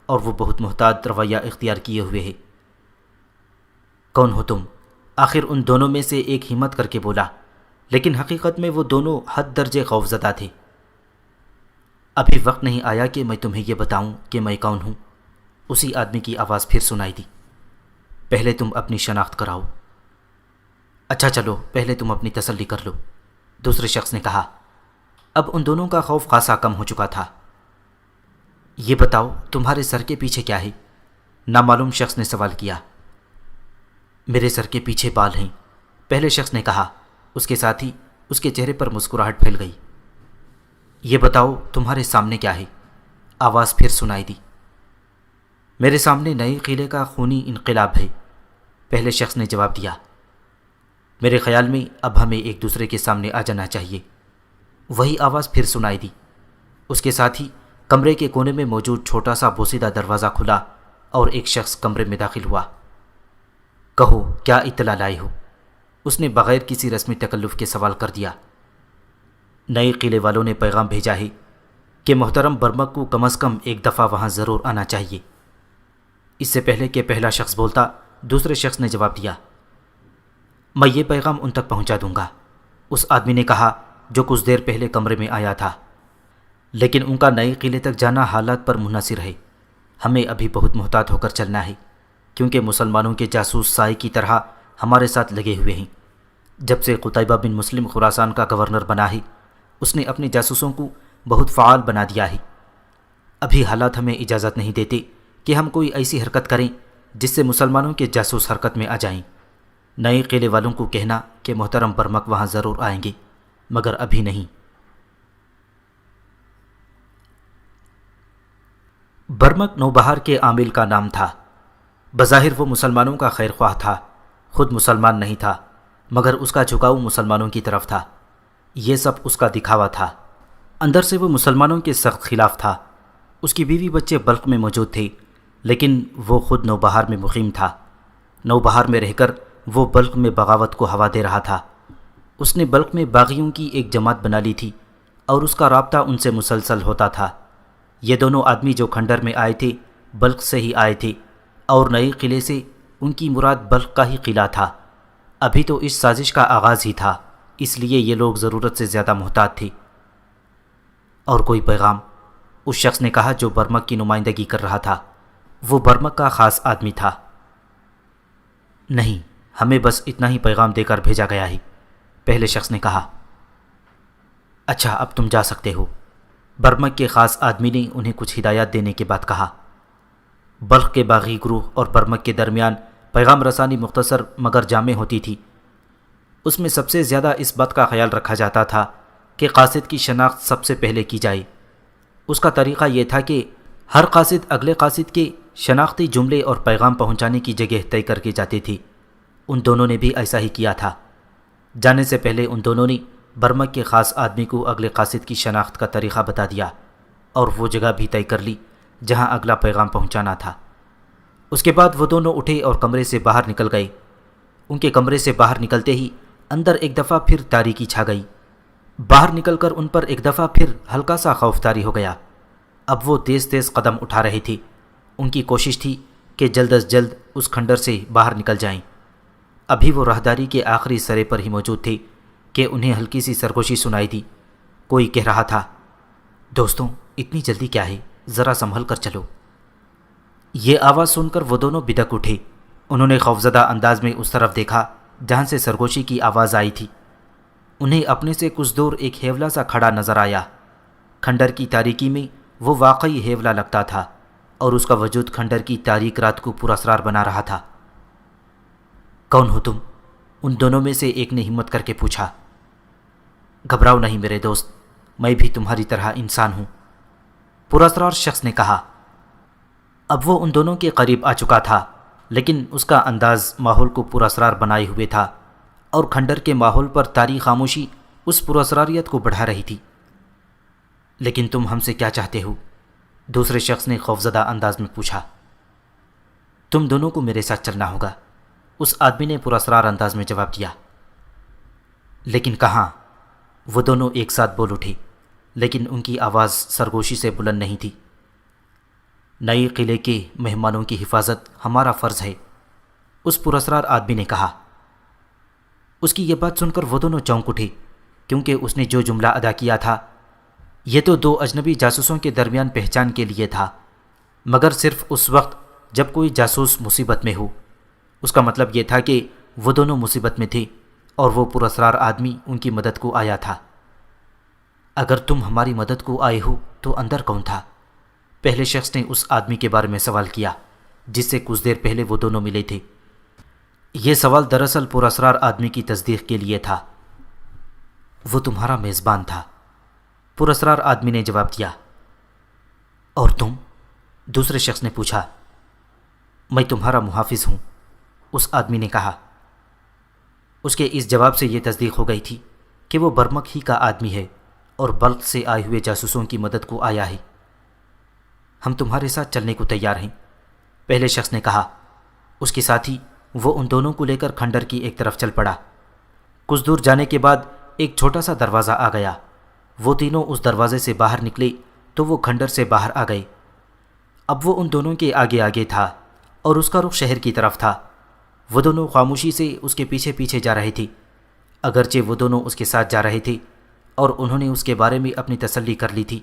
اور وہ بہت محتاط رویہ اختیار کیے ہوئے ہے۔ کون ہو تم؟ آخر ان دونوں میں سے ایک ہمت کر کے بولا، لیکن حقیقت میں وہ دونوں حد درجے خوفزدہ تھے۔ ابھی وقت نہیں آیا کہ میں تمہیں یہ بتاؤں کہ میں کون ہوں، اسی آدمی کی آواز پھر سنائی دی۔ پہلے تم اپنی شناخت کراؤ۔ اچھا چلو پہلے تم اپنی تسلی کر لو، دوسرے شخص نے کہا۔ اب ان دونوں کا خوف خاصا کم ہو چکا تھا۔ یہ بتاؤ تمہارے سر کے پیچھے کیا ہے؟ نامعلوم شخص نے سوال کیا۔ میرے سر کے پیچھے بال ہیں، پہلے شخص نے کہا۔ اس کے ساتھ ہی اس کے چہرے پر مسکراہٹ پھیل گئی۔ یہ بتاؤ تمہارے سامنے کیا ہے؟ آواز پھر سنائی دی۔ میرے سامنے نئے قلعے کا خونی انقلاب ہے، پہلے شخص نے جواب دیا۔ میرے خیال میں اب ہمیں ایک دوسرے کے سامنے آ جانا چاہیے، وہی آواز پھر سنائی دی۔ اس کے ساتھ ہی کمرے کے کونے میں موجود چھوٹا سا بوسیدہ دروازہ کھلا اور ایک شخص کمرے میں داخل ہوا۔ کہو کیا اطلاع لائے ہو؟ اس نے بغیر کسی رسمی تکلف کے سوال کر دیا۔ نئے قلعے والوں نے پیغام بھیجا ہے کہ محترم برمک کو کم از کم ایک دفعہ وہاں ضرور آنا چاہیے۔ اس سے پہلے کہ پہلا شخص بولتا، دوسرے شخص نے جواب دیا۔ میں یہ پیغام ان تک پہنچا دوں گا، اس آدمی نے کہا جو کچھ دیر پہلے کمرے میں آیا تھا، لیکن ان کا نئے قلعے تک جانا حالات پر منحصر ہے۔ ہمیں ابھی بہت محتاط ہو کر چلنا ہے، کیونکہ مسلمانوں کے جاسوس سائے کی طرح ہمارے ساتھ لگے ہوئے ہیں۔ جب سے قتیبہ بن مسلم خراسان کا گورنر بنا ہے، اس نے اپنے جاسوسوں کو بہت فعال بنا دیا ہے۔ ابھی حالات ہمیں اجازت نہیں دیتے کہ ہم کوئی ایسی حرکت کریں جس سے مسلمانوں کے جاسوس حرکت میں آ جائیں۔ نئے قلعے والوں کو کہنا کہ محترم برمک وہاں ضرور آئیں گے، مگر ابھی نہیں۔ برمک نوبہار کے عامل کا نام تھا۔ بظاہر وہ مسلمانوں کا خیر خواہ تھا، خود مسلمان نہیں تھا، مگر اس کا جھکاؤ مسلمانوں کی طرف تھا۔ یہ سب اس کا دکھاوا تھا، اندر سے وہ مسلمانوں کے سخت خلاف تھا۔ اس کی بیوی بچے بلخ میں موجود تھے، لیکن وہ خود نوبہار میں مقیم تھا۔ نوبہار میں رہ کر وہ بلخ میں بغاوت کو ہوا دے رہا تھا۔ اس نے بلخ میں باغیوں کی ایک جماعت بنا لی تھی اور اس کا رابطہ ان سے مسلسل ہوتا تھا۔ یہ دونوں آدمی جو کھنڈر میں آئے تھے بلخ سے ہی آئے تھے، اور نئے قلعے سے ان کی مراد بلخ کا ہی قلعہ تھا۔ ابھی تو اس سازش کا آغاز ہی تھا، اس لیے یہ لوگ ضرورت سے زیادہ محتاط تھے۔ اور کوئی پیغام؟ اس شخص نے کہا جو برمک کی نمائندگی کر رہا تھا۔ وہ برمک کا خاص آدمی تھا۔ نہیں، ہمیں بس اتنا ہی پیغام دے کر بھیجا گیا ہے، پہلے شخص نے کہا۔ اچھا، اب تم جا سکتے ہو، برمک کے خاص آدمی نے انہیں کچھ ہدایات دینے کے بعد کہا۔ بلخ کے باغی گروہ اور برمک کے درمیان پیغام رسانی مختصر مگر جامع ہوتی تھی۔ اس میں سب سے زیادہ اس بات کا خیال رکھا جاتا تھا کہ قاصد کی شناخت سب سے پہلے کی جائے۔ اس کا طریقہ یہ تھا کہ ہر قاصد اگلے قاصد کے شناختی جملے اور پیغام پہنچانے کی جگہ طے کر کے جاتے تھے۔ ان دونوں نے بھی ایسا ہی کیا تھا۔ جانے سے پہلے ان دونوں نے برمک کے خاص آدمی کو اگلے قاصد کی شناخت کا طریقہ بتا دیا اور وہ جگہ بھی طے کر لی جہاں اگلا پیغام پہنچانا تھا۔ اس کے بعد وہ دونوں اٹھے اور کمرے سے باہر نکل گئے۔ ان کے کمرے سے باہر نکلتے ہی اندر ایک دفعہ پھر تاریکی چھا گئی۔ باہر نکل کر ان پر ایک دفعہ پھر ہلکا سا خوف طاری ہو گیا۔ اب وہ تیز تیز قدم اٹھا رہے تھے۔ ان کی کوشش تھی کہ جلد از جلد اس کھنڈر سے باہر نکل جائیں۔ ابھی وہ راہداری کے آخری سرے پر ہی موجود تھے کہ انہیں ہلکی سی سرگوشی سنائی دی۔ کوئی کہہ رہا تھا، دوستوں اتنی جلدی کیا ہے، ذرا سنبھل کر چلو۔ یہ آواز سن کر وہ دونوں بدک اٹھے۔ انہوں نے خوفزدہ انداز میں اس طرف دیکھا جہاں سے سرگوشی کی آواز آئی تھی۔ انہیں اپنے سے کچھ دور ایک ہیولا سا کھڑا نظر آیا۔ کھنڈر کی تاریکی میں وہ واقعی ہیولا لگتا تھا اور اس کا وجود کھنڈر کی تاریک رات کو پراسرار بنا رہا تھا۔ کون ہو تم؟ ان دونوں میں سے ایک نے ہمت کر کے پوچھا۔ گھبراؤ نہیں میرے دوست، میں بھی تمہاری طرح انسان ہوں، پراسرار شخص نے کہا۔ اب وہ ان دونوں کے قریب آ چکا تھا، لیکن اس کا انداز ماحول کو پراسرار بنائے ہوئے تھا اور کھنڈر کے ماحول پر طاری خاموشی اس پراسراریت کو بڑھا رہی تھی۔ لیکن تم ہم سے کیا چاہتے ہو؟ دوسرے شخص نے خوفزدہ انداز میں پوچھا۔ تم دونوں کو میرے ساتھ چلنا ہوگا، اس آدمی نے پراسرار انداز میں جواب دیا۔ لیکن کہاں؟ وہ دونوں ایک ساتھ بول اٹھے، لیکن ان کی آواز سرگوشی سے بلند نہیں تھی۔ نئے قلعے کے مہمانوں کی حفاظت ہمارا فرض ہے، اس پراسرار آدمی نے کہا۔ اس کی یہ بات سن کر وہ دونوں چونک اٹھے، کیونکہ اس نے جو جملہ ادا کیا تھا یہ تو دو اجنبی جاسوسوں کے درمیان پہچان کے لیے تھا، مگر صرف اس وقت جب کوئی جاسوس مصیبت میں ہو۔ اس کا مطلب یہ تھا کہ وہ دونوں مصیبت میں تھے اور وہ پراسرار آدمی ان کی مدد کو آیا تھا۔ اگر تم ہماری مدد کو آئے ہو تو اندر کون تھا؟ پہلے شخص نے اس آدمی کے بارے میں سوال کیا جس سے کچھ دیر پہلے وہ دونوں ملے تھے۔ یہ سوال دراصل پراسرار آدمی کی تصدیق کے لیے تھا۔ وہ تمہارا میزبان تھا، پراسرار آدمی نے جواب دیا۔ اور تم؟ دوسرے شخص نے پوچھا۔ میں تمہارا محافظ ہوں، اس آدمی نے کہا۔ اس کے اس جواب سے یہ تصدیق ہو گئی تھی کہ وہ برمک ہی کا آدمی ہے اور بلخ سے آئے ہوئے جاسوسوں کی مدد کو آیا ہے۔ ہم تمہارے ساتھ چلنے کو تیار ہیں، پہلے شخص نے کہا۔ اس کے ساتھ ہی وہ ان دونوں کو لے کر کھنڈر کی ایک طرف چل پڑا۔ کچھ دور جانے کے بعد ایک چھوٹا سا دروازہ آ گیا۔ وہ تینوں اس دروازے سے باہر نکلے تو وہ کھنڈر سے باہر آ گئے۔ اب وہ ان دونوں کے آگے آگے تھا اور اس کا رخ شہر کی طرف تھا۔ وہ دونوں خاموشی سے اس کے پیچھے پیچھے جا رہے تھے، اگرچہ وہ دونوں اس کے ساتھ جا رہے تھے اور انہوں نے اس کے بارے میں اپنی تسلی کر لی تھی،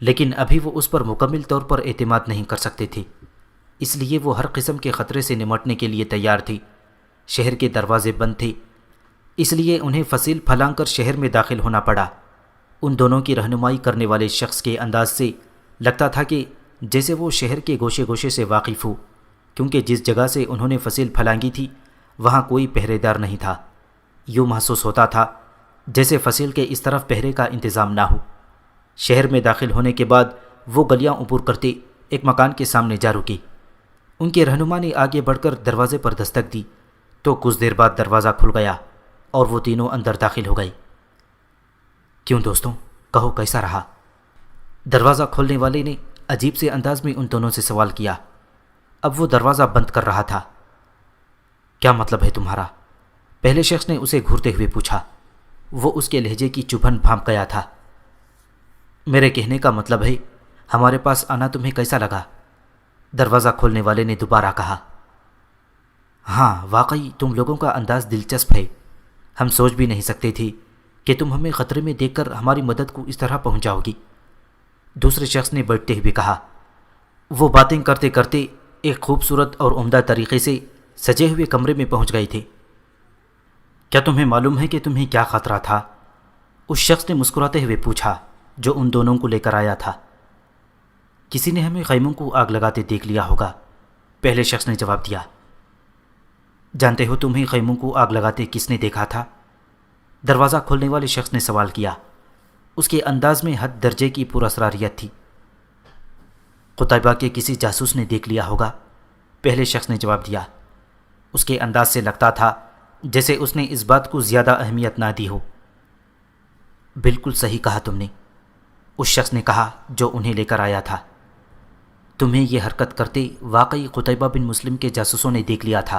لیکن ابھی وہ اس پر مکمل طور پر اعتماد نہیں کر سکتے تھے، اس لیے وہ ہر قسم کے خطرے سے نمٹنے کے لیے تیار تھے۔ شہر کے دروازے بند تھے، اس لیے انہیں فصیل پھلانگ کر شہر میں داخل ہونا پڑا۔ ان دونوں کی رہنمائی کرنے والے شخص کے انداز سے لگتا تھا کہ جیسے وہ شہر کے گوشے گوشے سے واقف ہو، کیونکہ جس جگہ سے انہوں نے فصیل پھلانگی تھی وہاں کوئی پہرے دار نہیں تھا۔ یوں محسوس ہوتا تھا جیسے فصیل کے اس طرف پہرے کا انتظام نہ ہو۔ شہر میں داخل ہونے کے بعد وہ گلیاں عبور کرتے ایک مکان کے سامنے جا رکی۔ ان کے رہنما نے آگے بڑھ کر دروازے پر دستک دی تو کچھ دیر بعد دروازہ کھل گیا اور وہ تینوں اندر داخل ہو گئے۔ کیوں دوستوں، کہو کیسا رہا؟ دروازہ کھولنے والے نے عجیب سے انداز میں ان دونوں سے سوال کیا۔ اب وہ دروازہ بند کر رہا تھا۔ کیا مطلب ہے تمہارا؟ پہلے شخص نے اسے گھورتے ہوئے پوچھا۔ وہ اس کے لہجے کی چبھن بھانپ گیا تھا۔ میرے کہنے کا مطلب ہے ہمارے پاس آنا تمہیں کیسا لگا؟ دروازہ کھولنے والے نے دوبارہ کہا۔ ہاں واقعی تم لوگوں کا انداز دلچسپ ہے، ہم سوچ بھی نہیں سکتے تھے کہ تم ہمیں خطرے میں دیکھ کر ہماری مدد کو اس طرح پہنچاؤ گی، دوسرے شخص نے بیٹھتے ہوئے کہا۔ وہ باتیں کرتے کرتے ایک خوبصورت اور عمدہ طریقے سے سجے ہوئے کمرے میں پہنچ گئے تھے۔ کیا تمہیں معلوم ہے کہ تمہیں کیا خطرہ تھا؟ اس شخص نے مسکراتے ہوئے پوچھا جو ان دونوں کو لے کر آیا تھا۔ کسی نے ہمیں خیموں کو آگ لگاتے دیکھ لیا ہوگا، پہلے شخص نے جواب دیا۔ جانتے ہو تمہیں خیموں کو آگ لگاتے کس نے دیکھا تھا؟ دروازہ کھولنے والے شخص نے سوال کیا۔ اس کے انداز میں حد درجے کی پراسراریت تھی۔ قتیبہ کے کسی جاسوس نے دیکھ لیا ہوگا، پہلے شخص نے جواب دیا۔ اس کے انداز سے لگتا تھا جیسے اس نے اس بات کو زیادہ اہمیت نہ دی ہو۔ بالکل صحیح کہا تم نے، اس شخص نے کہا جو انہیں لے کر آیا تھا۔ تمہیں یہ حرکت کرتے واقعی قتیبہ بن مسلم کے جاسوسوں نے دیکھ لیا تھا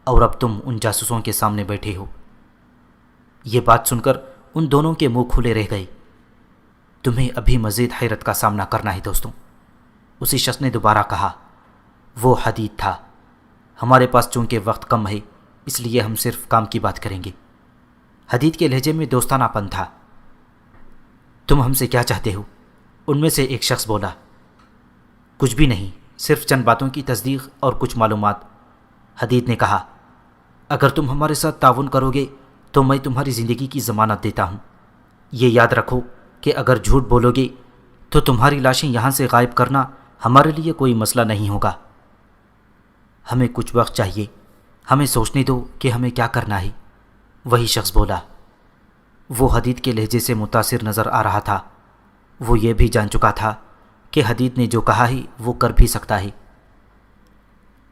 اور اب تم ان جاسوسوں کے سامنے بیٹھے ہو۔ یہ بات سن کر ان دونوں کے منہ کھلے رہ گئے۔ تمہیں ابھی مزید حیرت کا سامنا کرنا ہے دوستوں، اسی شخص نے دوبارہ کہا۔ وہ حدید تھا۔ ہمارے پاس چونکہ وقت کم ہے اس لیے ہم صرف کام کی بات کریں گے۔ حدید کے لہجے میں دوستانہ پن تھا۔ تم ہم سے کیا چاہتے ہو؟ ان میں سے ایک شخص بولا۔ کچھ بھی نہیں، صرف چند باتوں کی تصدیق اور کچھ معلومات، حدید نے کہا۔ اگر تم ہمارے ساتھ تعاون کرو گے تو میں تمہاری زندگی کی ضمانت دیتا ہوں۔ یہ یاد رکھو کہ اگر جھوٹ بولو گے تو تمہاری لاشیں یہاں سے غائب کرنا ہمارے لیے کوئی مسئلہ نہیں ہوگا۔ ہمیں کچھ وقت چاہیے، ہمیں سوچنے دو کہ ہمیں کیا کرنا ہے، وہی شخص بولا۔ وہ حدید کے لہجے سے متاثر نظر آ رہا تھا۔ وہ یہ بھی جان چکا تھا کہ حدید نے جو کہا ہے وہ کر بھی سکتا ہے۔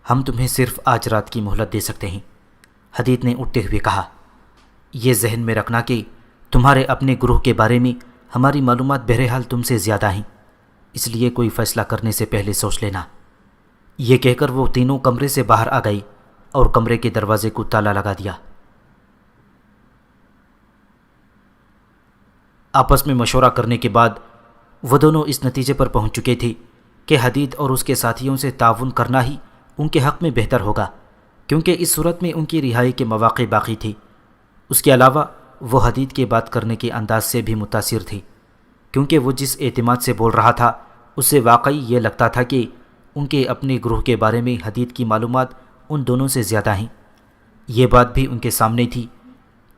ہم تمہیں صرف آج رات کی مہلت دے سکتے ہیں، حدید نے اٹھتے ہوئے کہا۔ یہ ذہن میں رکھنا کہ تمہارے اپنے گروہ کے بارے میں ہماری معلومات بہرحال تم سے زیادہ ہیں، اس لیے کوئی فیصلہ کرنے سے پہلے سوچ لینا۔ یہ کہہ کر وہ تینوں کمرے سے باہر آ گئی اور کمرے کے دروازے کو تالا لگا دیا۔ آپس میں مشورہ کرنے کے بعد وہ دونوں اس نتیجے پر پہنچ چکے تھے کہ حدید اور اس کے ساتھیوں سے تعاون کرنا ہی ان کے حق میں بہتر ہوگا، کیونکہ اس صورت میں ان کی رہائی کے مواقع باقی تھے۔ اس کے علاوہ وہ حدید کے بات کرنے کے انداز سے بھی متاثر تھے، کیونکہ وہ جس اعتماد سے بول رہا تھا اس سے واقعی یہ لگتا تھا کہ ان کے اپنے گروہ کے بارے میں حدید کی معلومات ان دونوں سے زیادہ ہیں۔ یہ بات بھی ان کے سامنے تھی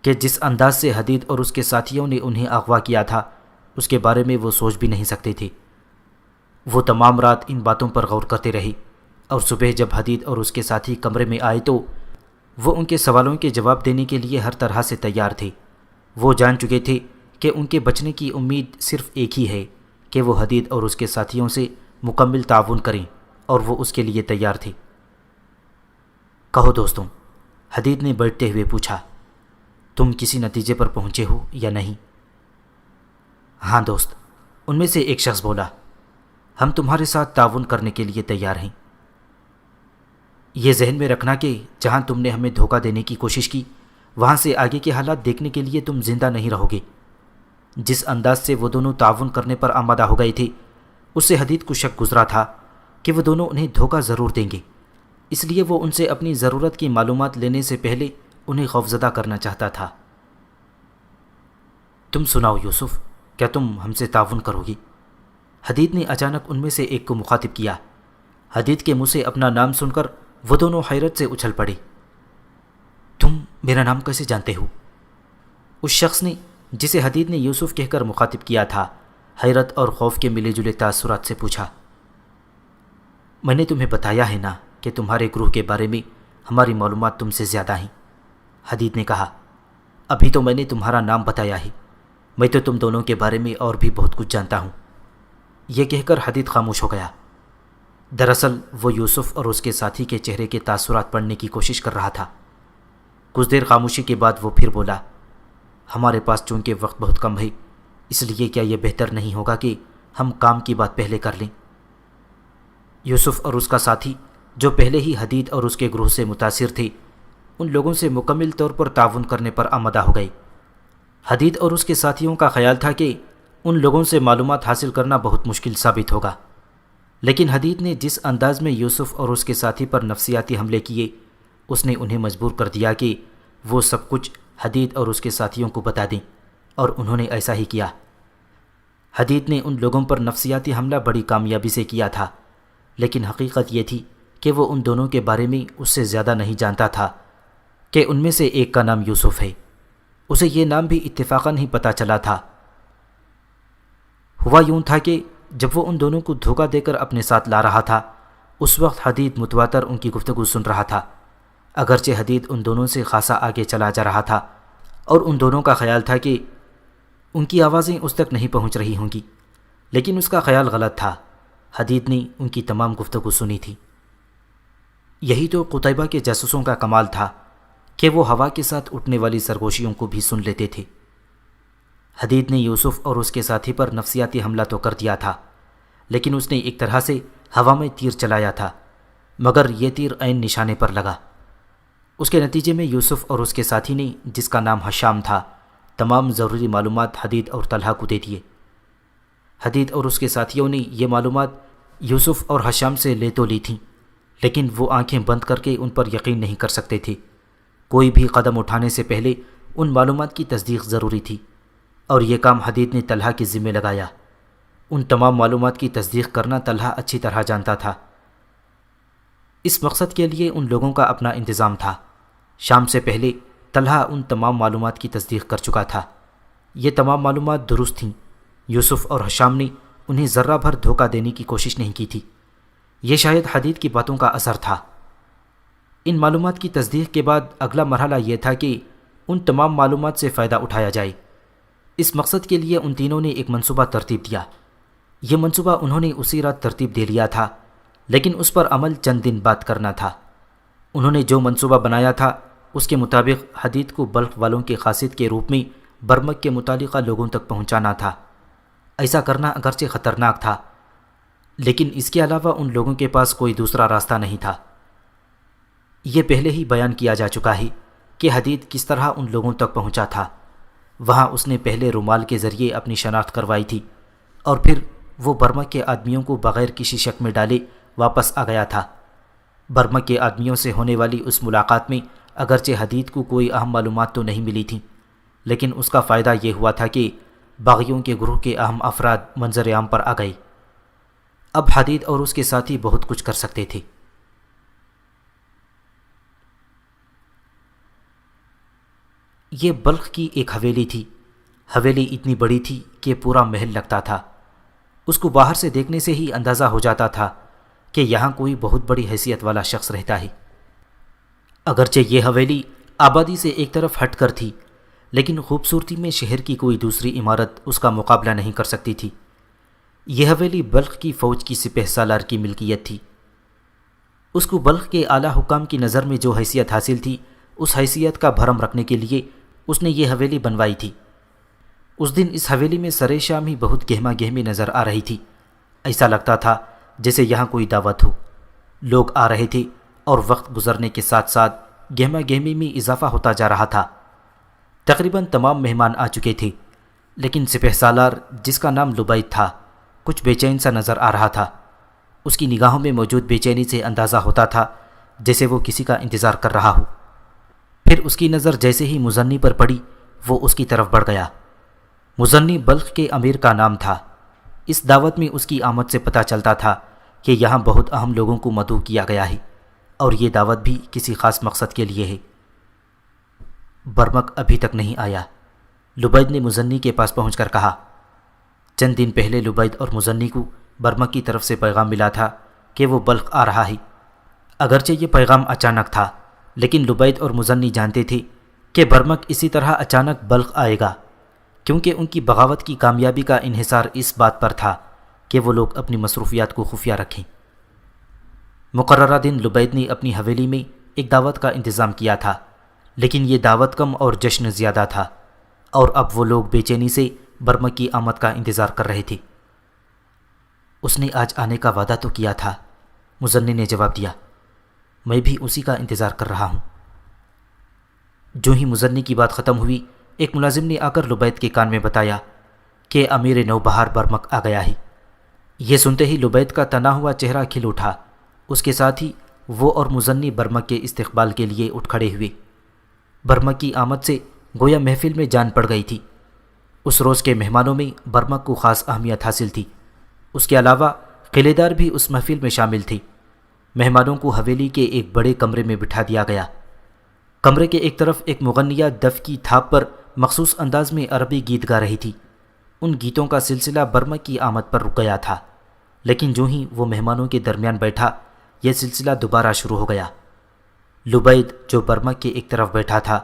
کہ جس انداز سے حدید اور اس کے ساتھیوں نے انہیں اغوا کیا تھا اس کے بارے میں وہ سوچ بھی نہیں سکتے تھے۔ وہ تمام رات ان باتوں پر غور کرتے رہے اور صبح جب حدید اور اس کے ساتھی کمرے میں آئے تو وہ ان کے سوالوں کے جواب دینے کے لیے ہر طرح سے تیار تھے۔ وہ جان چکے تھے کہ ان کے بچنے کی امید صرف ایک ہی ہے کہ وہ حدید اور اس کے ساتھیوں سے مکمل تعاون کریں، اور وہ اس کے لیے تیار تھے۔ کہو دوستوں، حدید نے بیٹھتے ہوئے پوچھا، تم کسی نتیجے پر پہنچے ہو یا نہیں؟ ہاں دوست، ان میں سے ایک شخص بولا، ہم تمہارے ساتھ تعاون کرنے کے لیے تیار ہیں۔ یہ ذہن میں رکھنا کہ جہاں تم نے ہمیں دھوکہ دینے کی کوشش کی وہاں سے آگے کے حالات دیکھنے کے لیے تم زندہ نہیں رہو گے۔ جس انداز سے وہ دونوں تعاون کرنے پر آمادہ ہو گئے تھے اس سے حدید کو شک گزرا تھا کہ وہ دونوں انہیں دھوکہ ضرور دیں گے، اس لیے وہ ان سے اپنی ضرورت کی معلومات لینے سے پہلے انہیں خوفزدہ کرنا چاہتا تھا۔ تم سناؤ یوسف، کیا تم ہم سے تعاون کرو گی؟ حدید نے اچانک ان میں سے ایک کو مخاطب کیا۔ حدید کے منہ سے اپنا نام سن کر وہ دونوں حیرت سے اچھل پڑے۔ تم میرا نام کیسے جانتے ہو؟ اس شخص نے جسے حدید نے یوسف کہہ کر مخاطب کیا تھا حیرت اور خوف کے ملے جلے تاثرات سے پوچھا۔ میں نے تمہیں بتایا ہے نا کہ تمہارے گروہ کے بارے میں ہماری معلومات تم سے زیادہ ہیں، حدید نے کہا۔ ابھی تو میں نے تمہارا نام بتایا ہے، میں تو تم دونوں کے بارے میں اور بھی بہت کچھ جانتا ہوں۔ یہ کہہ کر حدید خاموش ہو گیا۔ دراصل وہ یوسف اور اس کے ساتھی کے چہرے کے تاثرات پڑھنے کی کوشش کر رہا تھا۔ کچھ دیر خاموشی کے بعد وہ پھر بولا، ہمارے پاس چونکہ وقت بہت کم ہے، اس لیے کیا یہ بہتر نہیں ہوگا کہ ہم کام کی بات پہلے کر لیں؟ یوسف اور اس کا ساتھی جو پہلے ہی حدید اور اس کے گروہ سے متاثر تھے، ان لوگوں سے مکمل طور پر تعاون کرنے پر آمادہ ہو گئے۔ حدید اور اس کے ساتھیوں کا خیال تھا کہ ان لوگوں سے معلومات حاصل کرنا بہت مشکل ثابت ہوگا، لیکن حدید نے جس انداز میں یوسف اور اس کے ساتھی پر نفسیاتی حملے کیے، اس نے انہیں مجبور کر دیا کہ وہ سب کچھ حدید اور اس کے ساتھیوں کو بتا دیں، اور انہوں نے ایسا ہی کیا۔ حدید نے ان لوگوں پر نفسیاتی حملہ بڑی کامیابی سے کیا تھا، لیکن حقیقت یہ تھی کہ وہ ان دونوں کے بارے میں اس سے زیادہ نہیں جانتا تھا کہ ان میں سے ایک کا نام یوسف ہے۔ اسے یہ نام بھی اتفاقاً ہی پتہ چلا تھا۔ ہوا یوں تھا کہ جب وہ ان دونوں کو دھوکہ دے کر اپنے ساتھ لا رہا تھا، اس وقت حدید متواتر ان کی گفتگو سن رہا تھا۔ اگرچہ حدید ان دونوں سے خاصا آگے چلا جا رہا تھا، اور ان دونوں کا خیال تھا کہ ان کی آوازیں اس تک نہیں پہنچ رہی ہوں گی، لیکن اس کا خیال غلط تھا۔ حدید نے ان کی تمام گفتگو سنی تھی۔ یہی تو قتیبہ کے جاسوسوں کا کمال تھا کہ وہ ہوا کے ساتھ اٹھنے والی سرگوشیوں کو بھی سن لیتے تھے۔ حدید نے یوسف اور اس کے ساتھی پر نفسیاتی حملہ تو کر دیا تھا، لیکن اس نے ایک طرح سے ہوا میں تیر چلایا تھا، مگر یہ تیر عین نشانے پر لگا۔ اس کے نتیجے میں یوسف اور اس کے ساتھی نے، جس کا نام حشام تھا، تمام ضروری معلومات حدید اور طلحہ کو دے دیے۔ حدید اور اس کے ساتھیوں نے یہ معلومات یوسف اور حشام سے لے تو لی تھیں، لیکن وہ آنکھیں بند کر کے ان پر یقین نہیں کر سکتے تھے۔ کوئی بھی قدم اٹھانے سے پہلے ان معلومات کی تصدیق ضروری تھی، اور یہ کام حدید نے طلحہ کے ذمہ لگایا۔ ان تمام معلومات کی تصدیق کرنا طلحہ اچھی طرح جانتا تھا۔ اس مقصد کے لیے ان لوگوں کا اپنا انتظام تھا۔ شام سے پہلے طلحہ ان تمام معلومات کی تصدیق کر چکا تھا۔ یہ تمام معلومات درست تھیں۔ یوسف اور حشام نے انہیں ذرہ بھر دھوکہ دینے کی کوشش نہیں کی تھی۔ یہ شاید حدید کی باتوں کا اثر تھا۔ ان معلومات کی تصدیق کے بعد اگلا مرحلہ یہ تھا کہ ان تمام معلومات سے فائدہ اٹھایا جائے۔ اس مقصد کے لیے ان تینوں نے ایک منصوبہ ترتیب دیا۔ یہ منصوبہ انہوں نے اسی رات ترتیب دے لیا تھا، لیکن اس پر عمل چند دن بعد کرنا تھا۔ انہوں نے جو منصوبہ بنایا تھا، اس کے مطابق حدید کو بلخ والوں کے قاصد کے روپ میں برمک کے متعلقہ لوگوں تک پہنچانا تھا۔ ایسا کرنا اگرچہ خطرناک تھا، لیکن اس کے علاوہ ان لوگوں کے پاس کوئی دوسرا راستہ نہیں تھا۔ یہ پہلے ہی بیان کیا جا چکا ہے کہ حدید کس طرح ان لوگوں تک پہنچا تھا۔ وہاں اس نے پہلے رومال کے ذریعے اپنی شناخت کروائی تھی، اور پھر وہ برمک کے آدمیوں کو بغیر کسی شک میں ڈالے واپس آ گیا تھا۔ برمک کے آدمیوں سے ہونے والی اس ملاقات میں اگرچہ حدید کو کوئی اہم معلومات تو نہیں ملی تھیں، لیکن اس کا فائدہ یہ ہوا تھا کہ باغیوں کے گروہ کے اہم افراد منظر عام پر آ گئے۔ اب حدید اور اس کے ساتھی بہت کچھ کر سکتے تھے۔ یہ بلخ کی ایک حویلی تھی۔ حویلی اتنی بڑی تھی کہ پورا محل لگتا تھا۔ اس کو باہر سے دیکھنے سے ہی اندازہ ہو جاتا تھا کہ یہاں کوئی بہت بڑی حیثیت والا شخص رہتا ہے۔ اگرچہ یہ حویلی آبادی سے ایک طرف ہٹ کر تھی، لیکن خوبصورتی میں شہر کی کوئی دوسری عمارت اس کا مقابلہ نہیں کر سکتی تھی۔ یہ حویلی بلخ کی فوج کی سپہ سالار کی ملکیت تھی۔ اس کو بلخ کے اعلیٰ حکام کی نظر میں جو حیثیت حاصل تھی، اس حیثیت کا بھرم رکھنے کے لیے اس نے یہ حویلی بنوائی تھی۔ اس دن اس حویلی میں سرے شام ہی بہت گہما گہمی نظر آ رہی تھی۔ ایسا لگتا تھا جیسے یہاں کوئی دعوت ہو۔ لوگ آ رہے تھے، اور وقت گزرنے کے ساتھ ساتھ گہما گہمی میں اضافہ ہوتا جا رہا تھا۔ تقریباً تمام مہمان آ چکے تھے، لیکن سپہ سالار، جس کا نام لبید تھا، کچھ بے چین سا نظر آ رہا تھا۔ اس کی نگاہوں میں موجود بے چینی سے اندازہ ہوتا تھا جیسے وہ کسی کا انتظار کر رہا ہو۔ پھر اس کی نظر جیسے ہی مزنی پر پڑی، وہ اس کی طرف بڑھ گیا۔ مزنی بلخ کے امیر کا نام تھا۔ اس دعوت میں اس کی آمد سے پتہ چلتا تھا کہ یہاں بہت اہم لوگوں کو مدعو کیا گیا ہے، اور یہ دعوت بھی کسی خاص مقصد کے لیے ہے۔ برمک ابھی تک نہیں آیا، لبید نے مزنی کے پاس پہنچ کر کہا۔ چند دن پہلے لبید اور مزنی کو برمک کی طرف سے پیغام ملا تھا کہ وہ بلخ آ رہا ہے۔ اگرچہ یہ پیغام اچانک تھا، لیکن لبید اور مزنی جانتے تھے کہ برمک اسی طرح اچانک بلخ آئے گا، کیونکہ ان کی بغاوت کی کامیابی کا انحصار اس بات پر تھا کہ وہ لوگ اپنی مصروفیات کو خفیہ رکھیں۔ مقررہ دن لبید نے اپنی حویلی میں ایک دعوت کا انتظام کیا تھا، لیکن یہ دعوت کم اور جشن زیادہ تھا، اور اب وہ لوگ بے چینی سے برمک کی آمد کا انتظار کر رہے تھے۔ اس نے آج آنے کا وعدہ تو کیا تھا، مزنی نے جواب دیا۔ میں بھی اسی کا انتظار کر رہا ہوں۔ جو ہی مزنی کی بات ختم ہوئی، ایک ملازم نے آ کر لبید کے کان میں بتایا کہ امیر نوبہار برمک آ گیا ہے۔ یہ سنتے ہی لبید کا تنا ہوا چہرہ کھل اٹھا، اس کے ساتھ ہی وہ اور مزنی برمک کے استقبال کے لیے اٹھ کھڑے ہوئے۔ برمک کی آمد سے گویا محفل میں جان پڑ گئی تھی۔ اس روز کے مہمانوں میں برمک کو خاص اہمیت حاصل تھی۔ اس کے علاوہ قلعے دار بھی اس محفل میں شامل تھے۔ مہمانوں کو حویلی کے ایک بڑے کمرے میں بٹھا دیا گیا۔ کمرے کے ایک طرف ایک مغنیہ دف کی تھاپ پر مخصوص انداز میں عربی گیت گا رہی تھی۔ ان گیتوں کا سلسلہ برمک کی آمد پر رک گیا تھا، لیکن جو ہی وہ مہمانوں کے درمیان بیٹھا، یہ سلسلہ دوبارہ شروع ہو گیا۔ لبید جو برمک کے ایک طرف بیٹھا تھا،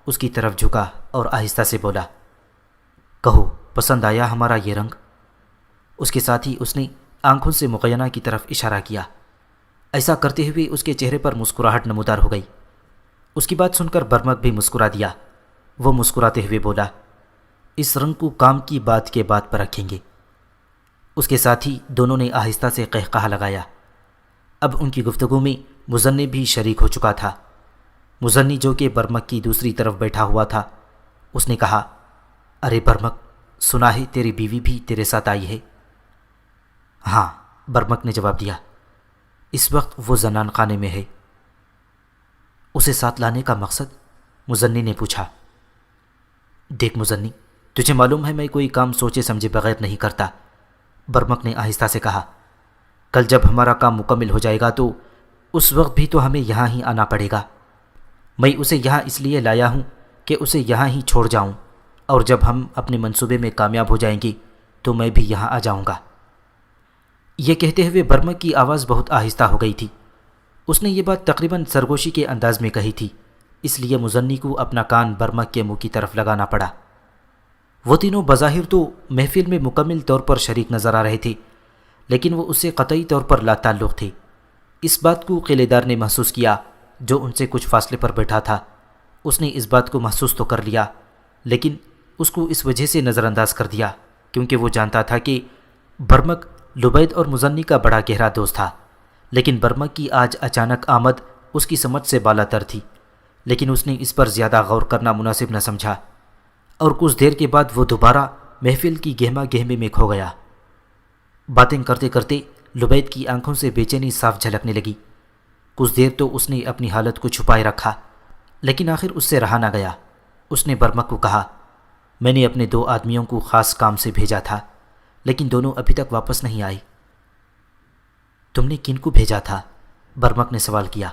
اس کی طرف جھکا اور آہستہ سے بولا، کہو پسند آیا ہمارا یہ رنگ؟ اس کے ساتھ ہی اس نے آنکھوں سے مقینہ کی طرف اشارہ کیا۔ ایسا کرتے ہوئے اس کے چہرے پر مسکراہٹ نمودار ہو گئی۔ اس کی بات سن کر برمک بھی مسکرا دیا۔ وہ مسکراتے ہوئے بولا، اس رنگ کو کام کی بات کے بعد پر رکھیں گے۔ اس کے ساتھ ہی دونوں نے آہستہ سے قہقہہ لگایا۔ اب ان کی گفتگو میں مزنی بھی شریک ہو چکا تھا۔ مزنی جو کہ برمک کی دوسری طرف بیٹھا ہوا تھا، اس نے کہا، ارے برمک، سنا ہے تیری بیوی بھی تیرے ساتھ آئی ہے؟ ہاں، برمک نے جواب دیا، اس وقت وہ زنان خانے میں ہے۔ اسے ساتھ لانے کا مقصد؟ مزنی نے پوچھا۔ دیکھ مزنی، تجھے معلوم ہے میں کوئی کام سوچے سمجھے بغیر نہیں کرتا، برمک نے آہستہ سے کہا۔ کل جب ہمارا کام مکمل ہو جائے گا تو اس وقت بھی تو ہمیں یہاں ہی آنا پڑے گا۔ میں اسے یہاں اس لیے لایا ہوں کہ اسے یہاں ہی چھوڑ جاؤں، اور جب ہم اپنے منصوبے میں کامیاب ہو جائیں گے تو میں بھی یہاں آ جاؤں گا۔ یہ کہتے ہوئے برمک کی آواز بہت آہستہ ہو گئی تھی۔ اس نے یہ بات تقریباً سرگوشی کے انداز میں کہی تھی، اس لیے مزنی کو اپنا کان برمک کے منہ کی طرف لگانا پڑا۔ وہ تینوں بظاہر تو محفل میں مکمل طور پر شریک نظر آ رہے تھے، لیکن وہ اس سے قطعی طور پر لا تعلق تھے۔ اس بات کو قلعے دار نے محسوس کیا جو ان سے کچھ فاصلے پر بیٹھا تھا۔ اس نے اس بات کو محسوس تو کر لیا، لیکن اس کو اس وجہ سے نظر انداز کر دیا کیونکہ وہ جانتا تھا کہ برمک لبید اور مزنی کا بڑا گہرا دوست تھا۔ لیکن برمک کی آج اچانک آمد اس کی سمجھ سے بالا تر تھی، لیکن اس نے اس پر زیادہ غور کرنا مناسب نہ سمجھا، اور کچھ دیر کے بعد وہ دوبارہ محفل کی گہما گہمی میں کھو گیا۔ باتیں کرتے کرتے لبید کی آنکھوں سے بے چینی صاف جھلکنے لگی۔ کچھ دیر تو اس نے اپنی حالت کو چھپائے رکھا، لیکن آخر اس سے رہا نہ گیا۔ اس نے برمک کو کہا، میں نے اپنے 2 آدمیوں کو خاص کام سے بھیجا تھا، لیکن دونوں ابھی تک واپس نہیں آئے۔ تم نے کن کو بھیجا تھا؟ برمک نے سوال کیا۔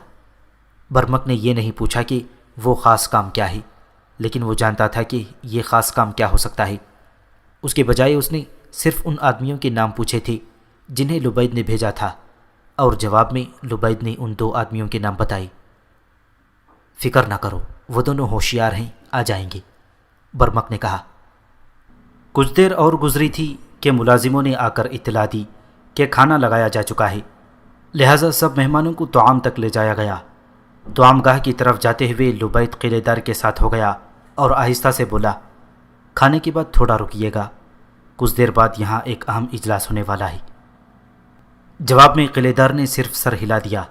برمک نے یہ نہیں پوچھا کہ وہ خاص کام کیا ہے، لیکن وہ جانتا تھا کہ یہ خاص کام کیا ہو سکتا ہے۔ اس کے بجائے اس نے صرف ان آدمیوں کے نام پوچھے تھے جنہیں لبید نے بھیجا تھا، اور جواب میں لبید نے ان 2 آدمیوں کے نام بتائے۔ فکر نہ کرو، وہ دونوں ہوشیار ہیں، آ جائیں گے، برمک نے کہا۔ کچھ دیر اور گزری تھی کہ ملازموں نے آ کر اطلاع دی کہ کھانا لگایا جا چکا ہے، لہٰذا سب مہمانوں کو طعام تک لے جایا گیا۔ طعام گاہ کی طرف جاتے ہوئے لبید قلعے دار کے ساتھ ہو گیا اور آہستہ سے بولا، کھانے کے بعد تھوڑا رکیے گا، کچھ دیر بعد یہاں ایک اہم اجلاس ہونے والا ہے۔ جواب میں قلعے دار نے صرف سر ہلا دیا۔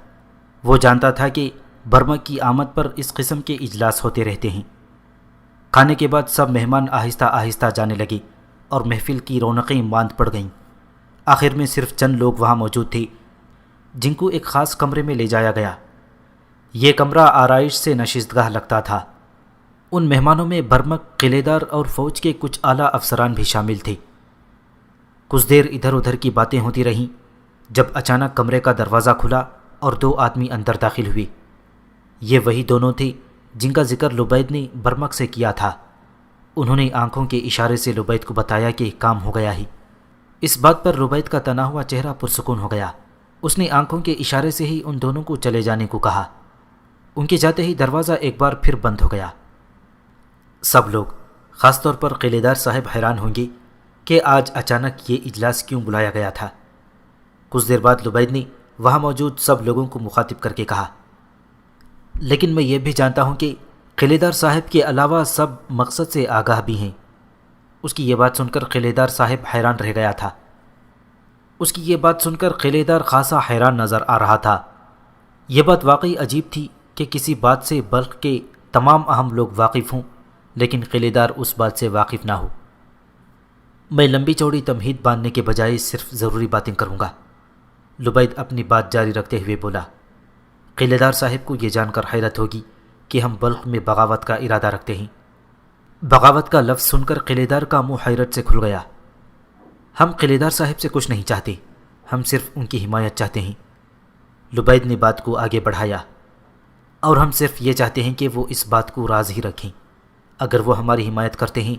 وہ جانتا تھا کہ برمک کی آمد پر اس قسم کے اجلاس ہوتے رہتے ہیں۔ کھانے کے بعد سب مہمان آہستہ آہستہ جانے لگے اور محفل کی رونقیں ماند پڑ گئیں۔ آخر میں صرف چند لوگ وہاں موجود تھے جن کو ایک خاص کمرے میں لے جایا گیا۔ یہ کمرہ آرائش سے نشستگاہ لگتا تھا۔ ان مہمانوں میں برمک، قلعے دار اور فوج کے کچھ اعلیٰ افسران بھی شامل تھے۔ کچھ دیر ادھر ادھر کی باتیں ہوتی رہیں جب اچانک کمرے کا دروازہ کھلا اور 2 آدمی اندر داخل ہوئے۔ یہ وہی دونوں تھے جن کا ذکر لبید نے برمک سے کیا تھا۔ انہوں نے آنکھوں کے اشارے سے لبید کو بتایا کہ کام ہو گیا ہے۔ اس بات پر لبید کا تنا ہوا چہرہ پرسکون ہو گیا۔ اس نے آنکھوں کے اشارے سے ہی ان دونوں کو چلے جانے کو کہا۔ ان کے جاتے ہی دروازہ ایک بار پھر بند ہو گیا۔ سب لوگ، خاص طور پر قلعے دار صاحب، حیران ہوں گے کہ آج اچانک یہ اجلاس کیوں بلایا گیا تھا۔ کچھ دیر بعد لبید نے وہاں موجود سب لوگوں کو مخاطب کر کے کہا، لیکن میں یہ بھی جانتا ہوں کہ قلعے دار صاحب کے علاوہ سب مقصد سے آگاہ بھی ہیں۔ اس کی یہ بات سن کر قلعے دار صاحب حیران رہ گیا تھا۔ اس کی یہ بات سن کر قلعے دار خاصا حیران نظر آ رہا تھا۔ یہ بات واقعی عجیب تھی کہ کسی بات سے بلخ کے تمام اہم لوگ واقف ہوں لیکن قلعے دار اس بات سے واقف نہ ہو۔ میں لمبی چوڑی تمہید باندھنے کے بجائے صرف ضروری باتیں کروں گا، لبید اپنی بات جاری رکھتے ہوئے بولا۔ قلعے دار صاحب کو یہ جان کر حیرت ہوگی کہ ہم بلخ میں بغاوت کا ارادہ رکھتے ہیں۔ بغاوت کا لفظ سن کر قلعے دار کا منہ حیرت سے کھل گیا۔ ہم قلعے دار صاحب سے کچھ نہیں چاہتے، ہم صرف ان کی حمایت چاہتے ہیں۔ لبید نے بات کو آگے بڑھایا، اور ہم صرف یہ چاہتے ہیں کہ وہ اس بات کو راز ہی رکھیں۔ اگر وہ ہماری حمایت کرتے ہیں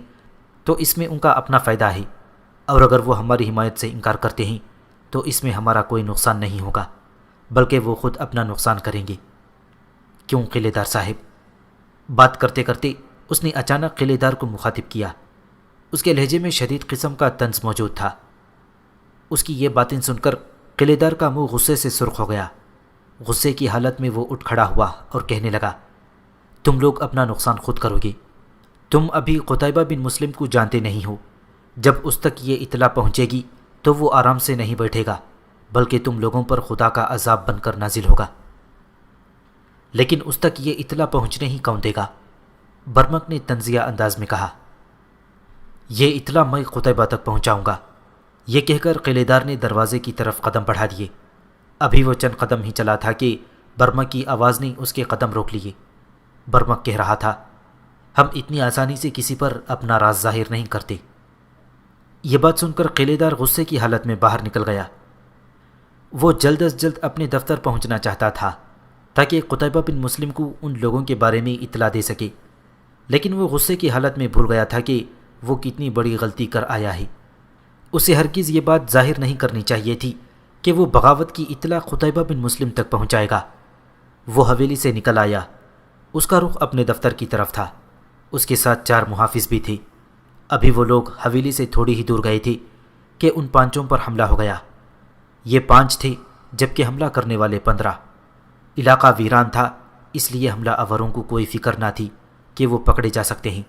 تو اس میں ان کا اپنا فائدہ ہے، اور اگر وہ ہماری حمایت سے انکار کرتے ہیں تو اس میں ہمارا کوئی نقصان نہیں ہوگا بلکہ وہ خود اپنا نقصان کریں گے۔ کیوں قلعے دار صاحب؟ بات کرتے کرتے اس نے اچانک قلعے دار کو مخاطب کیا۔ اس کے لہجے میں شدید قسم کا طنز موجود تھا۔ اس کی یہ باتیں سن کر قلعے دار کا منہ غصے سے سرخ ہو گیا۔ غصے کی حالت میں وہ اٹھ کھڑا ہوا اور کہنے لگا، تم لوگ اپنا نقصان خود کرو گے۔ تم ابھی قتیبہ بن مسلم کو جانتے نہیں ہو۔ جب اس تک یہ اطلاع پہنچے گی تو وہ آرام سے نہیں بیٹھے گا بلکہ تم لوگوں پر خدا کا عذاب بن کر نازل ہوگا۔ لیکن اس تک یہ اطلاع پہنچنے ہی کون دے گا؟ برمک نے طنزیہ انداز میں کہا۔ یہ اطلاع میں قتیبہ تک پہنچاؤں گا۔ یہ کہہ کر قلعے دار نے دروازے کی طرف قدم بڑھا دیے۔ ابھی وہ چند قدم ہی چلا تھا کہ برمک کی آواز نے اس کے قدم روک لیے۔ برمک کہہ رہا تھا، ہم اتنی آسانی سے کسی پر اپنا راز ظاہر نہیں کرتے۔ یہ بات سن کر قلعے دار غصے کی حالت میں باہر نکل گیا۔ وہ جلد از جلد اپنے دفتر پہنچنا چاہتا تھا تاکہ قتیبہ بن مسلم کو ان لوگوں کے بارے میں اطلاع دے سکے، لیکن وہ غصے کی حالت میں بھول گیا تھا کہ وہ کتنی بڑی غلطی کر آیا ہے۔ اسے ہرگز یہ بات ظاہر نہیں کرنی چاہیے تھی کہ وہ بغاوت کی اطلاع قتیبہ بن مسلم تک پہنچائے گا۔ وہ حویلی سے نکل آیا۔ اس کا رخ اپنے دفتر کی طرف تھا۔ اس کے ساتھ 4 محافظ بھی تھے۔ ابھی وہ لوگ حویلی سے تھوڑی ہی دور گئے تھے کہ ان 5 پر حملہ ہو گیا۔ یہ 5 تھے جبکہ حملہ کرنے والے 15۔ علاقہ ویران تھا، اس لیے حملہ آوروں کو کوئی فکر نہ تھی کہ وہ پکڑے جا سکتے ہیں۔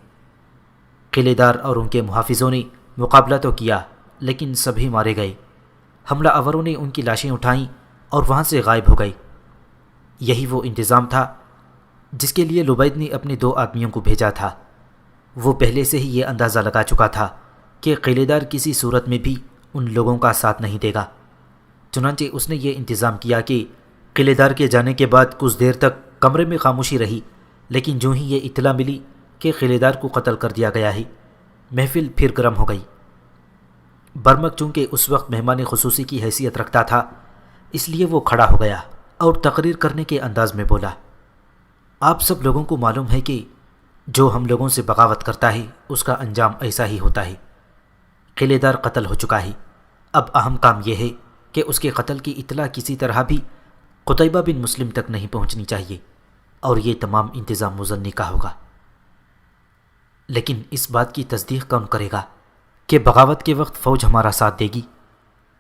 قلعے دار اور ان کے محافظوں نے مقابلہ تو کیا لیکن سبھی مارے گئے۔ حملہ آوروں نے ان کی لاشیں اٹھائیں اور وہاں سے غائب ہو گئے۔ یہی وہ انتظام تھا جس کے لیے لبید نے اپنے 2 آدمیوں کو بھیجا تھا۔ وہ پہلے سے ہی یہ اندازہ لگا چکا تھا کہ قلعے دار کسی صورت میں بھی ان لوگوں کا ساتھ نہیں دے گا۔ چنانچہ اس نے یہ انتظام کیا کہ قلعے دار کے جانے کے بعد کچھ دیر تک کمرے میں خاموشی رہی، لیکن جو ہی یہ اطلاع ملی کہ قلعے دار کو قتل کر دیا گیا ہے، محفل پھر گرم ہو گئی۔ برمک چونکہ اس وقت مہمان خصوصی کی حیثیت رکھتا تھا، اس لیے وہ کھڑا ہو گیا اور تقریر کرنے کے انداز میں بولا، آپ سب لوگوں کو معلوم ہے کہ جو ہم لوگوں سے بغاوت کرتا ہے اس کا انجام ایسا ہی ہوتا ہے۔ قلعے دار قتل ہو چکا ہے، اب اہم کام یہ ہے کہ اس کے قتل کی اطلاع کسی طرح بھی قتیبہ بن مسلم تک نہیں پہنچنی چاہیے، اور یہ تمام انتظام مزنی کا ہوگا۔ لیکن اس بات کی تصدیق کون کرے گا کہ بغاوت کے وقت فوج ہمارا ساتھ دے گی؟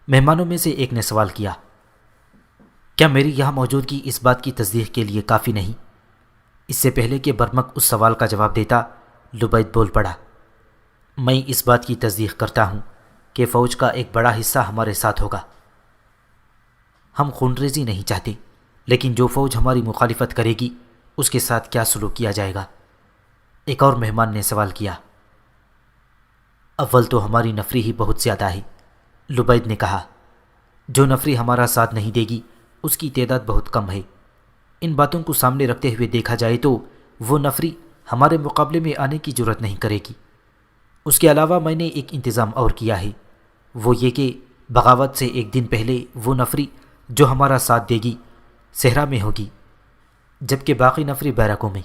مہمانوں میں سے ایک نے سوال کیا۔ کیا میری یہاں موجودگی اس بات کی تصدیق کے لیے کافی نہیں؟ اس سے پہلے کہ برمک اس سوال کا جواب دیتا، لبید بول پڑا، میں اس بات کی تصدیق کرتا ہوں کہ فوج کا ایک بڑا حصہ ہمارے ساتھ ہوگا۔ ہم خونریزی نہیں چاہتے، لیکن جو فوج ہماری مخالفت کرے گی اس کے ساتھ کیا سلوک کیا جائے گا؟ ایک اور مہمان نے سوال کیا۔ اول تو ہماری نفری ہی بہت زیادہ ہے، لبید نے کہا۔ جو نفری ہمارا ساتھ نہیں دے گی اس کی تعداد بہت کم ہے۔ ان باتوں کو سامنے رکھتے ہوئے دیکھا جائے تو وہ نفری ہمارے مقابلے میں آنے کی جرات نہیں کرے گی۔ اس کے علاوہ میں نے ایک انتظام اور کیا ہے، وہ یہ کہ بغاوت سے ایک دن پہلے وہ نفری جو ہمارا ساتھ دے گی صحرا میں ہوگی، جبکہ باقی نفری بیرکوں میں۔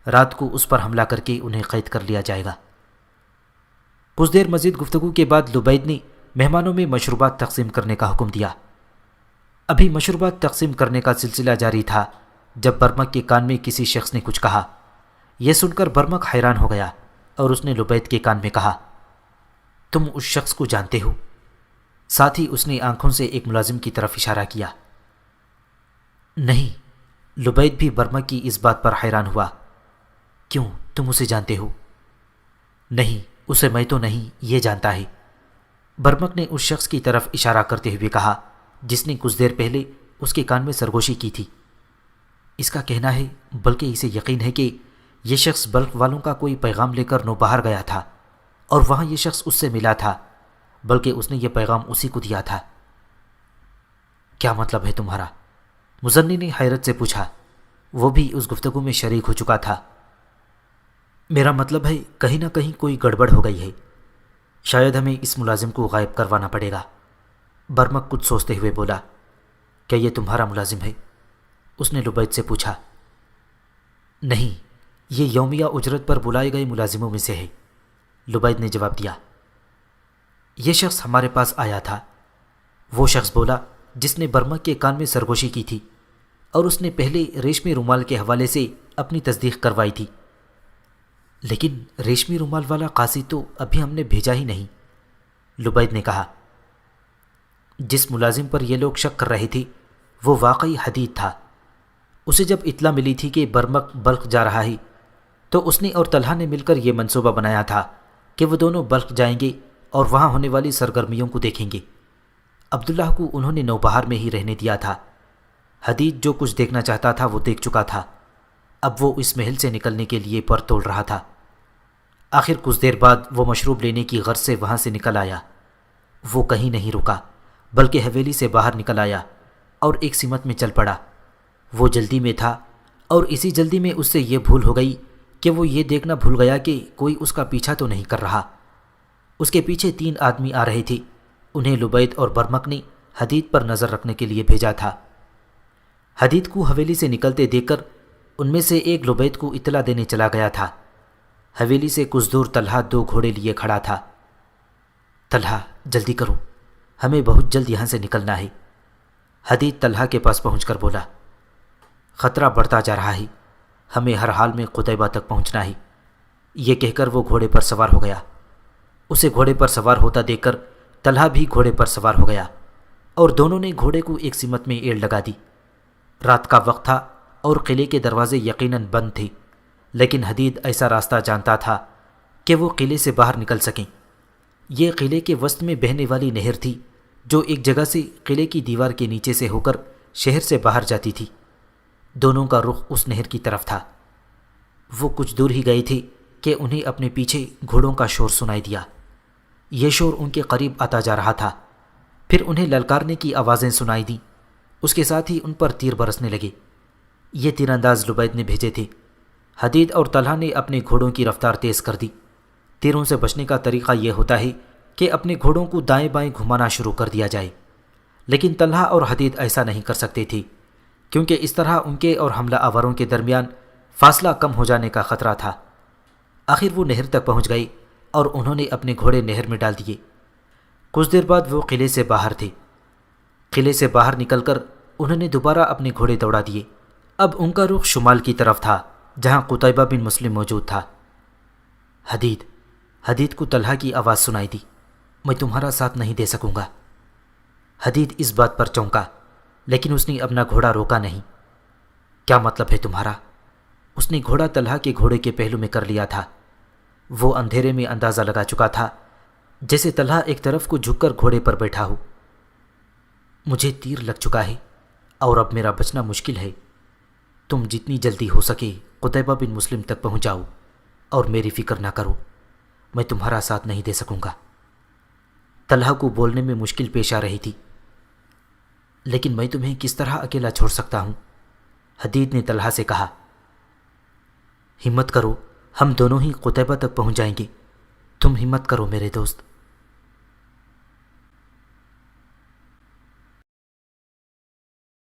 رات کو اس پر حملہ کر کے انہیں قید کر لیا جائے گا۔ کچھ دیر مزید گفتگو کے بعد لبید نے مہمانوں میں مشروبات تقسیم کرنے کا حکم دیا۔ ابھی مشروبات تقسیم کرنے کا سلسلہ جاری تھا جب برمک کے کان میں کسی شخص نے کچھ کہا۔ یہ سن کر برمک حیران ہو گیا اور اس نے لبید کے کان میں کہا، تم اس شخص کو جانتے ہو؟ ساتھ ہی اس نے آنکھوں سے ایک ملازم کی طرف اشارہ کیا۔ نہیں، لبید بھی برمک کی اس بات پر حیران ہوا۔ کیوں، تم اسے جانتے ہو؟ نہیں، اسے میں تو نہیں، یہ جانتا ہے۔ برمک نے اس شخص کی طرف اشارہ کرتے ہوئے کہا جس نے کچھ دیر پہلے اس کے کان میں سرگوشی کی تھی۔ اس کا کہنا ہے، بلکہ اسے یقین ہے کہ یہ شخص بلخ والوں کا کوئی پیغام لے کر نوبہار گیا تھا اور وہاں یہ شخص اس سے ملا تھا، بلکہ اس نے یہ پیغام اسی کو دیا تھا۔ کیا مطلب ہے تمہارا؟ مزنی نے حیرت سے پوچھا، وہ بھی اس گفتگو میں شریک ہو چکا تھا۔ میرا مطلب ہے کہیں نہ کہیں کوئی گڑبڑ ہو گئی ہے، شاید ہمیں اس ملازم کو غائب کروانا پڑے گا۔ برمک کچھ سوچتے ہوئے بولا، کیا یہ تمہارا ملازم ہے؟ اس نے لبید سے پوچھا۔ نہیں، یہ یومیہ اجرت پر بلائے گئے ملازموں میں سے ہے، لبید نے جواب دیا۔ یہ شخص ہمارے پاس آیا تھا، وہ شخص بولا جس نے برمک کے کان میں سرگوشی کی تھی، اور اس نے پہلے ریشمی رومال کے حوالے سے اپنی تصدیق کروائی تھی۔ لیکن ریشمی رومال والا قاصد تو ابھی ہم نے بھیجا ہی نہیں، لبید نے کہا۔ جس ملازم پر یہ لوگ شک کر رہے تھے وہ واقعی حدید تھا۔ اسے جب اطلاع ملی تھی کہ برمک بلخ جا رہا ہے تو اس نے اور طلحہ نے مل کر یہ منصوبہ بنایا تھا کہ وہ دونوں بلخ جائیں گے اور وہاں ہونے والی سرگرمیوں کو دیکھیں گے۔ عبداللہ کو انہوں نے نوبہار میں ہی رہنے دیا تھا۔ حدید جو کچھ دیکھنا چاہتا تھا وہ دیکھ چکا تھا، اب وہ اس محل سے نکلنے کے لیے پر تول رہا تھا۔ آخر کچھ دیر بعد وہ مشروب لینے کی غرض سے وہاں سے نکل آیا۔ وہ کہیں نہیں رکا بلکہ حویلی سے باہر نکل آیا اور ایک سمت میں چل پڑا۔ وہ جلدی میں تھا اور اسی جلدی میں اس سے یہ بھول ہو گئی کہ وہ یہ دیکھنا بھول گیا کہ کوئی اس کا پیچھا تو نہیں کر رہا۔ اس کے پیچھے 3 آدمی آ رہے تھے، انہیں لبید اور برمک نے حدید پر نظر رکھنے کے لیے بھیجا تھا۔ حدید کو حویلی سے نکلتے دیکھ کر ان میں سے ایک لبید کو اطلاع دینے چلا گیا تھا۔ حویلی سے کچھ دور طلحہ 2 گھوڑے لیے کھڑا تھا۔ طلحہ جلدی کرو، ہمیں بہت جلد یہاں سے نکلنا ہے، حدید طلحہ کے پاس پہنچ کر بولا۔ خطرہ بڑھتا جا رہا ہے، ہمیں ہر حال میں قتیبہ تک پہنچنا ہے، یہ کہہ کر وہ گھوڑے پر سوار ہو گیا۔ اسے گھوڑے پر سوار ہوتا دیکھ کر طلحہ بھی گھوڑے پر سوار ہو گیا اور دونوں نے گھوڑے کو ایک سمت میں ایڑ لگا دی۔ رات کا وقت تھا اور قلعے کے دروازے یقیناً بند تھے، لیکن حدید ایسا راستہ جانتا تھا کہ وہ قلعے سے باہر نکل سکیں۔ یہ قلعے کے وسط میں بہنے والی نہر تھی جو ایک جگہ سے قلعے کی دیوار کے نیچے سے ہو کر شہر سے باہر جاتی تھی۔ دونوں کا رخ اس نہر کی طرف تھا۔ وہ کچھ دور ہی گئے تھے کہ انہیں اپنے پیچھے گھوڑوں کا شور سنائی دیا۔ یہ شور ان کے قریب آتا جا رہا تھا، پھر انہیں للکارنے کی آوازیں سنائی دیں، اس کے ساتھ ہی ان پر تیر برسنے لگے۔ یہ تیر انداز لبید نے بھیجے تھے۔ حدید اور طلحہ نے اپنے گھوڑوں کی رفتار تیز کر دی۔ تیروں سے بچنے کا طریقہ یہ ہوتا ہے کہ اپنے گھوڑوں کو دائیں بائیں گھمانا شروع کر دیا جائے، لیکن طلحہ اور حدید ایسا نہیں کر سکتے تھے کیونکہ اس طرح ان کے اور حملہ آوروں کے درمیان فاصلہ کم ہو جانے کا خطرہ تھا۔ آخر وہ نہر تک پہنچ گئے اور انہوں نے اپنے گھوڑے نہر میں ڈال دیے۔ کچھ دیر بعد وہ قلعے سے باہر تھے۔ قلعے سے باہر نکل کر انہوں نے دوبارہ اپنے گھوڑے دوڑا دیے۔ اب ان کا رخ شمال کی طرف تھا جہاں قتیبہ بن مسلم موجود تھا۔ حدید کو طلحہ کی آواز سنائی دی، میں تمہارا ساتھ نہیں دے سکوں گا۔ حدید اس بات پر چونکا، لیکن اس نے اپنا گھوڑا روکا نہیں۔ کیا مطلب ہے تمہارا؟ اس نے گھوڑا طلحہ کے گھوڑے کے پہلو میں کر لیا تھا۔ وہ اندھیرے میں اندازہ لگا چکا تھا جیسے طلحہ ایک طرف کو جھک کر گھوڑے پر بیٹھا ہو۔ مجھے تیر لگ چکا ہے اور اب میرا بچنا مشکل ہے، تم جتنی جلدی ہو سکے قتیبہ بن مسلم تک پہنچ جاؤ اور میری فکر نہ کرو، میں تمہارا ساتھ نہیں دے سکوں گا۔ طلحہ کو بولنے میں مشکل پیش آ رہی تھی۔ لیکن میں تمہیں کس طرح اکیلا چھوڑ سکتا ہوں؟ حدید نے طلحہ سے کہا۔ ہمت کرو، ہم دونوں ہی قتیبہ تک پہنچ جائیں گے، تم ہمت کرو میرے دوست۔